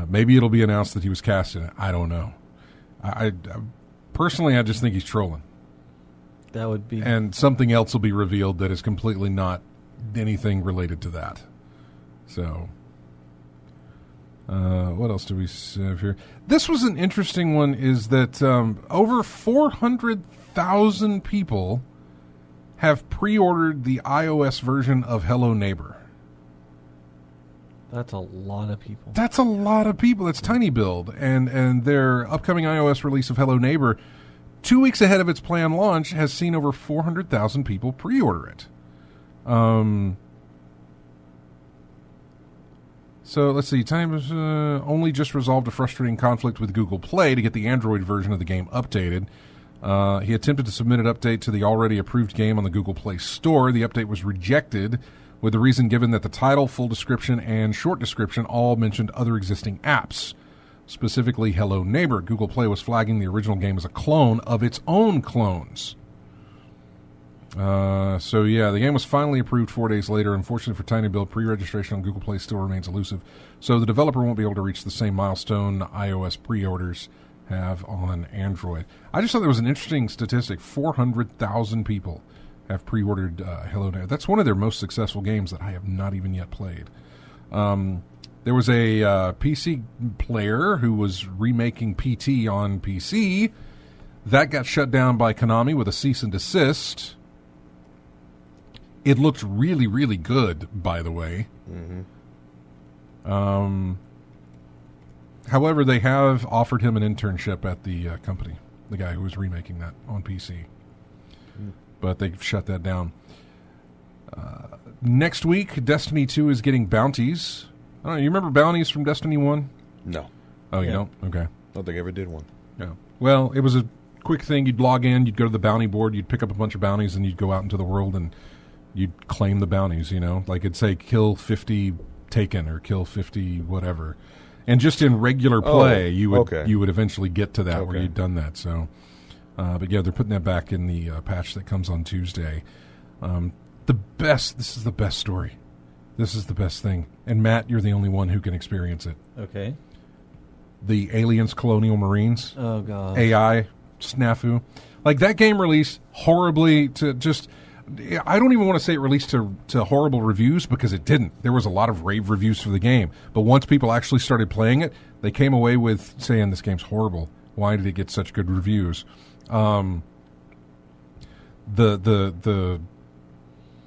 Maybe it'll be announced that he was cast in it. I don't know. I personally, I just think he's trolling. That would be... And something else will be revealed that is completely not anything related to that. So, what else do we have here? This was an interesting one, is that over 400,000 people have pre-ordered the iOS version of Hello Neighbor. That's a lot of people. That's a lot of people. That's Tiny Build. And their upcoming iOS release of Hello Neighbor, 2 weeks ahead of its planned launch, has seen over 400,000 people pre-order it. So let's see. Time has only just resolved a frustrating conflict with Google Play to get the Android version of the game updated. He attempted to submit an update to the already approved game on the Google Play Store. The update was rejected, with the reason given that the title, full description, and short description all mentioned other existing apps, specifically Hello Neighbor. Google Play was flagging the original game as a clone of its own clones. So yeah, the game was finally approved 4 days later. Unfortunately for Tiny Build, pre-registration on Google Play still remains elusive, so the developer won't be able to reach the same milestone iOS pre-orders have on Android. I just thought that was an interesting statistic. 400,000 people have pre-ordered Hello Neighbor. That's one of their most successful games that I have not even yet played. There was a PC player who was remaking PT on PC. That got shut down by Konami with a cease and desist. It looked really, really good, by the way. Mm-hmm. However, they have offered him an internship at the company, the guy who was remaking that on PC. But they shut that down. Next week, Destiny 2 is getting bounties. I don't know, you remember bounties from Destiny 1? No. Oh, you don't? Okay. I don't think I ever did one. Yeah. Well, it was a quick thing. You'd log in, you'd go to the bounty board, you'd pick up a bunch of bounties, and you'd go out into the world and you'd claim the bounties, you know? Like it'd say kill 50 Taken or kill 50 whatever. And just in regular play, you would eventually get to that where you'd done that. So, but yeah, they're putting that back in the patch that comes on Tuesday. This is the best story. This is the best thing. And Matt, you're the only one who can experience it. Okay. The Aliens Colonial Marines. Oh, God. AI snafu. Like that game released horribly to just... I don't even want to say it released to horrible reviews because it didn't. There was a lot of rave reviews for the game. But once people actually started playing it, they came away with saying this game's horrible. Why did it get such good reviews? The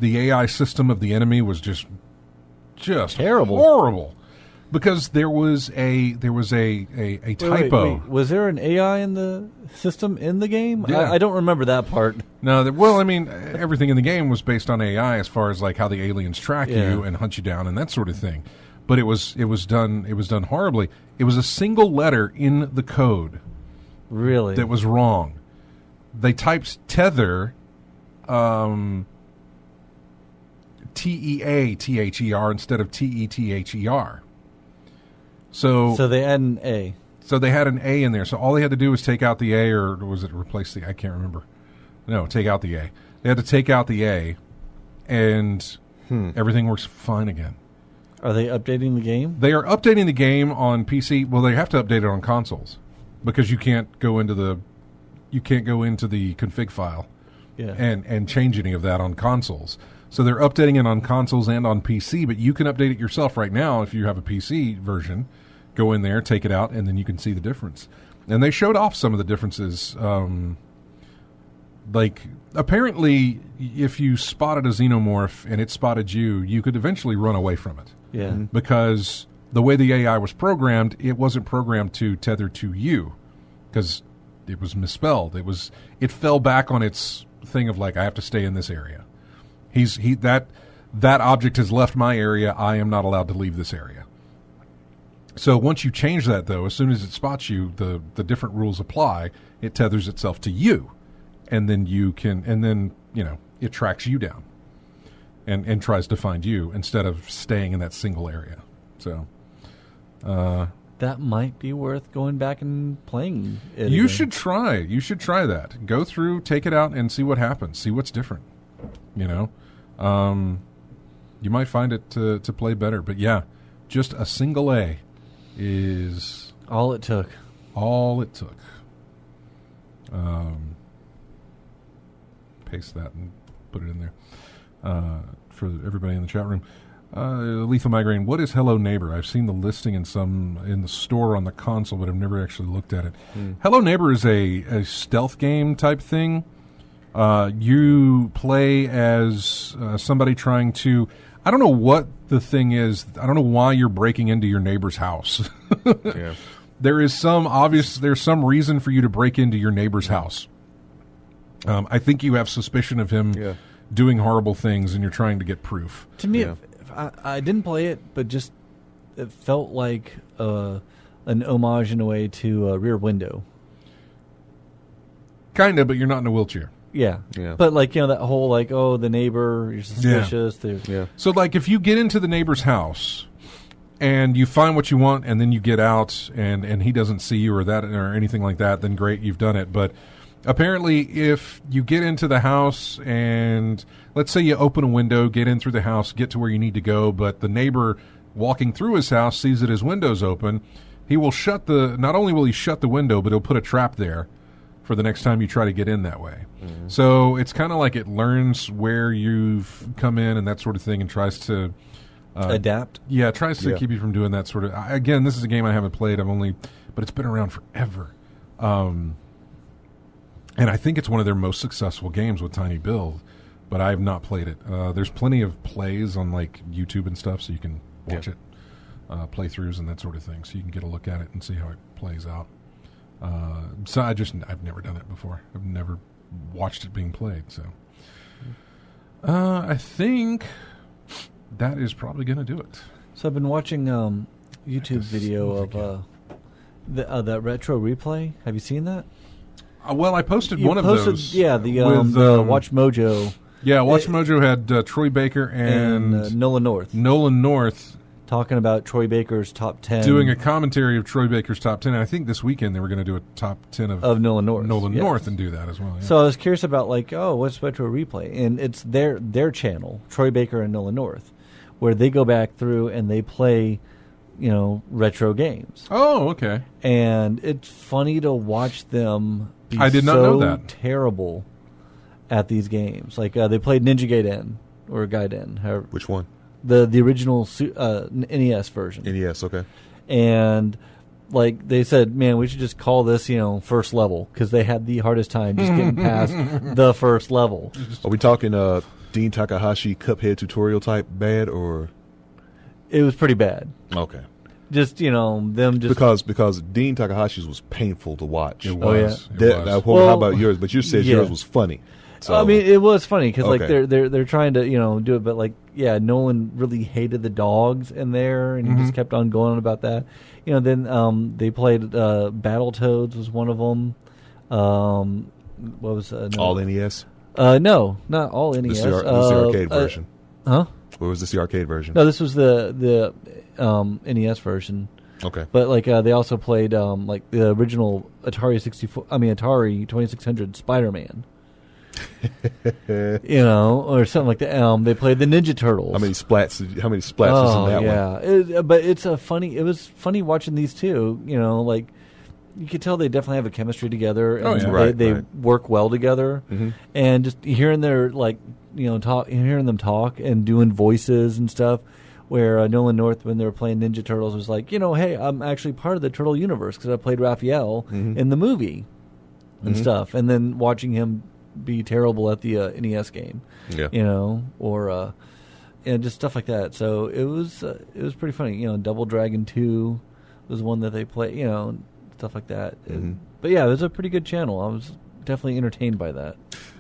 AI system of the enemy was just terrible, horrible. Because there was a typo. Wait. Was there an AI in the system in the game? Yeah. I don't remember that part. No, everything in the game was based on AI as far as like how the aliens track you and hunt you down and that sort of thing. But it was done horribly. It was a single letter in the code. Really? That was wrong. They typed tether TEATHER instead of TETHER. So they add an A. So they had an A in there. So all they had to do was take out the A, or was it replace the? I can't remember. No, take out the A. They had to take out the A, and everything works fine again. Are they updating the game? They are updating the game on PC. Well, they have to update it on consoles because you can't go into the config file and change any of that on consoles. So they're updating it on consoles and on PC, but you can update it yourself right now if you have a PC version. Go in there, take it out, and then you can see the difference. And they showed off some of the differences. Like, apparently, if you spotted a xenomorph and it spotted you, you could eventually run away from it. Yeah. Because the way the AI was programmed, it wasn't programmed to tether to you because it was misspelled. It fell back on its thing of like, I have to stay in this area. That object has left my area. I am not allowed to leave this area. So once you change that, though, as soon as it spots you, the different rules apply. It tethers itself to you, and then it tracks you down, and tries to find you instead of staying in that single area. So that might be worth going back and playing it you again. should try. You should try that. Go through, take it out, and see what happens. See what's different. You might find it to play better. But yeah, just a single A is all it took. Paste that and put it in there for everybody in the chat room. Lethal Migraine, what is Hello Neighbor? I've seen the listing in the store on the console, but I've never actually looked at it. Hello Neighbor is a stealth game type thing. You play as somebody trying to... I don't know what the thing is. I don't know why you're breaking into your neighbor's house. Yeah. There's some reason for you to break into your neighbor's house. I think you have suspicion of him doing horrible things, and you're trying to get proof. To me, I didn't play it, but just it felt like an homage in a way to Rear Window. Kind of, but you're not in a wheelchair. Yeah. But that whole the neighbor, you're suspicious. Yeah. So if you get into the neighbor's house and you find what you want and then you get out and he doesn't see you or anything like that, then great, you've done it. But apparently if you get into the house and let's say you open a window, get in through the house, get to where you need to go, but the neighbor walking through his house sees that his window's open, he will not only will he shut the window, but he'll put a trap there for the next time you try to get in that way. Mm-hmm. So it's kind of like it learns where you've come in and that sort of thing and tries to... adapt? Yeah, it tries to keep you from doing that sort of... Again, this is a game I haven't played. But it's been around forever. And I think it's one of their most successful games with Tiny Build, but I have not played it. There's plenty of plays on YouTube and stuff, so you can watch it, playthroughs and that sort of thing, so you can get a look at it and see how it plays out. So I've never done it before. I've never watched it being played. So I think that is probably going to do it. So I've been watching YouTube video of that retro replay. Have you seen that? Well, I posted one of those. Yeah, the Watch Mojo. Yeah, Watch Mojo had Troy Baker and Nolan North. Talking about Troy Baker's top 10. Doing a commentary of Troy Baker's top 10. And I think this weekend they were going to do a top 10 of Nolan North. North and do that as well. Yeah. So I was curious about what's Retro Replay? And it's their channel, Troy Baker and Nolan North, where they go back through and they play, retro games. Oh, okay. And it's funny to watch them be I did not know that. Terrible at these games. They played Ninja Gaiden or Gaiden. Which one? The original NES version. NES, okay. And they said, man, we should just call this, first level, because they had the hardest time just getting past the first level. Are we talking Dean Takahashi Cuphead tutorial type bad, or? It was pretty bad. Okay. Just them just because Dean Takahashi's was painful to watch. It was. How about yours? But you said yours was funny. So. It was funny because they're trying to do it, but Nolan really hated the dogs in there, and he just kept on going on about that. Then they played Battletoads was one of them. What was all NES? No, not all NES. This is the arcade version. Huh? Or was this the arcade version? No, this was the NES version. Okay. But they also played the original Atari 2600 Spider-Man. or something like that. They played the Ninja Turtles. How many splats was in that one? Yeah, but it was funny watching these two. Like you could tell they definitely have a chemistry together, and they work well together. Mm-hmm. And just hearing their hearing them talk and doing voices and stuff. Where Nolan North, when they were playing Ninja Turtles, was like, hey, I'm actually part of the Turtle universe because I played Raphael in the movie and stuff. And then watching him be terrible at the NES game, or just stuff like that. So it was pretty funny. Double Dragon 2 was one that they played, stuff like that. Mm-hmm. But yeah, it was a pretty good channel. I was definitely entertained by that.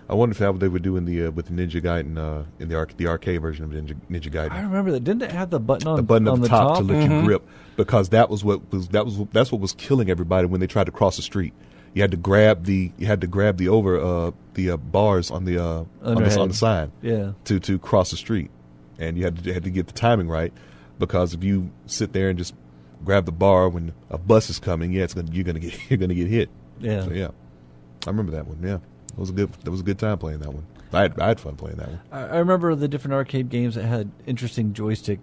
I wonder if that's what they would do with the Ninja Gaiden in the arcade version of Ninja Gaiden. I remember that. Didn't it have the button on the top to let you grip? Because that's what was killing everybody when they tried to cross the street. You had to grab the bars on the side to cross the street, and you had to get the timing right, because if you sit there and just grab the bar when a bus is coming, you're gonna get hit. Yeah. So, yeah. I remember that one. Yeah. It was a good time playing that one. I had fun playing that one. I remember the different arcade games that had interesting joystick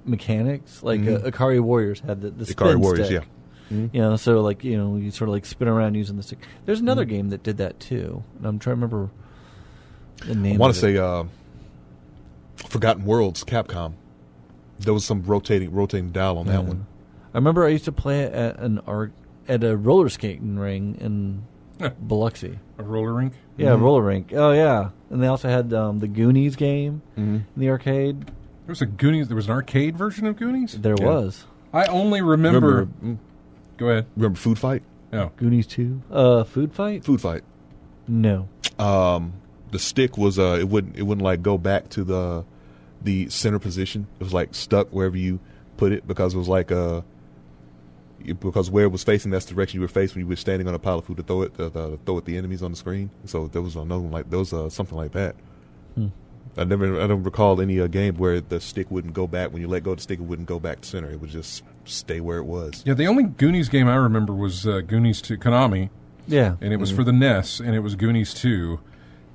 mechanics. Like Ikari Warriors had the spin Ikari Warriors, stick. yeah. Mm-hmm. So like you sort of like spin around using the stick. There's another game that did that too, and I'm trying to remember the name. I want to say Forgotten Worlds, Capcom. There was some rotating dial on that one. I remember I used to play it at a roller skating ring in Biloxi. A roller rink? Yeah, roller rink. Oh, yeah. And they also had the Goonies game in the arcade. There was an arcade version of Goonies? There was. I only remember go ahead. Remember Food Fight? Oh. Goonies 2? Food Fight? Food Fight. No. The stick was it wouldn't like go back to the center position. It was like stuck wherever you put it, because it was like because where it was facing, that's the direction you were facing when you were standing on a pile of food to throw at the enemies on the screen. So there was something like that. I don't recall any game where the stick wouldn't go back. When you let go of the stick, it wouldn't go back to center. It would just stay where it was. Yeah, the only Goonies game I remember was Goonies 2, Konami. Yeah, and it was for the NES, and it was Goonies 2.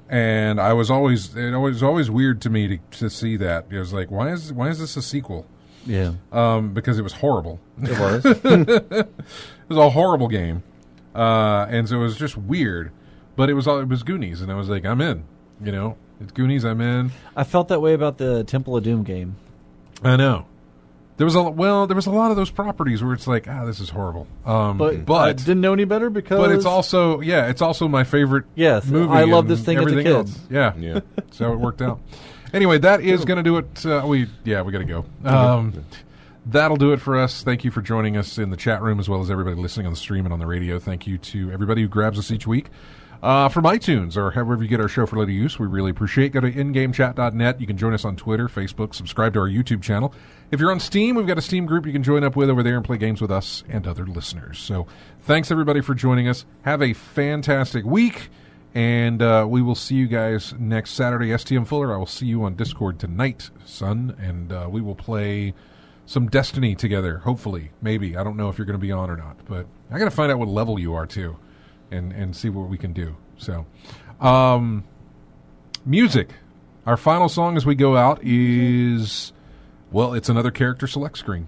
And it was always weird to me to see that. It was like, why is this a sequel? Yeah. Because it was horrible. It was. It was a horrible game. And so it was just weird. But it was Goonies, and I was like, I'm in. It's Goonies, I'm in. I felt that way about the Temple of Doom game. I know. There was a lot of those properties where it's like, this is horrible. But I didn't know any better because. But it's also my favorite. Yes, movie. I love this thing as a kid. Else. Yeah. So it worked out. Anyway, that is going to do it. We got to go. That'll do it for us. Thank you for joining us in the chat room, as well as everybody listening on the stream and on the radio. Thank you to everybody who grabs us each week. From iTunes or however you get our show for later use, we really appreciate it. Go to ingamechat.net. You can join us on Twitter, Facebook, subscribe to our YouTube channel. If you're on Steam, we've got a Steam group you can join up with over there and play games with us and other listeners. So thanks, everybody, for joining us. Have a fantastic week, and we will see you guys next Saturday. STM Fuller, I will see you on Discord tonight, son, and we will play some Destiny together, hopefully, maybe. I don't know if you're going to be on or not, but I got to find out what level you are, too. And see what we can do. So, music. Our final song as we go out is, it's another character select screen.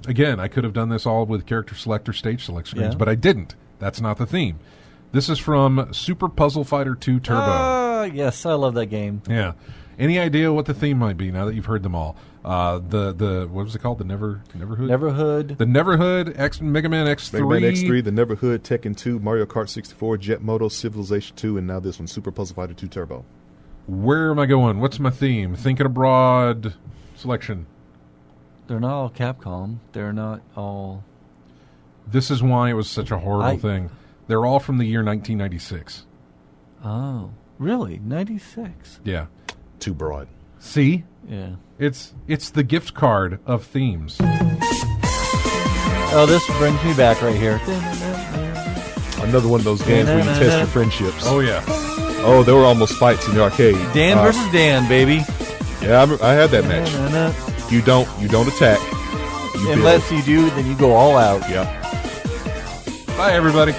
Again, I could have done this all with character select or stage select screens, but I didn't. That's not the theme. This is from Super Puzzle Fighter 2 Turbo. Yes, I love that game. Yeah. Any idea what the theme might be now that you've heard them all? The what was it called? The Neverhood? Neverhood. The Neverhood, Mega Man X3. Mega Man X3, the Neverhood, Tekken 2, Mario Kart 64, Jet Moto, Civilization 2, and now this one, Super Puzzle Fighter 2 Turbo. Where am I going? What's my theme? Thinking Abroad selection. They're not all Capcom. They're not all... This is why it was such a horrible thing. They're all from the year 1996. Oh, really? 96? Yeah. Too broad. See? Yeah. It's the gift card of themes. Oh, this brings me back right here. Another one of those games where you test your friendships. Oh, yeah. Oh, there were almost fights in the arcade. Dan versus Dan, baby. Yeah, I had that match. You don't attack. Unless you do, then you go all out. Yeah. Bye, everybody.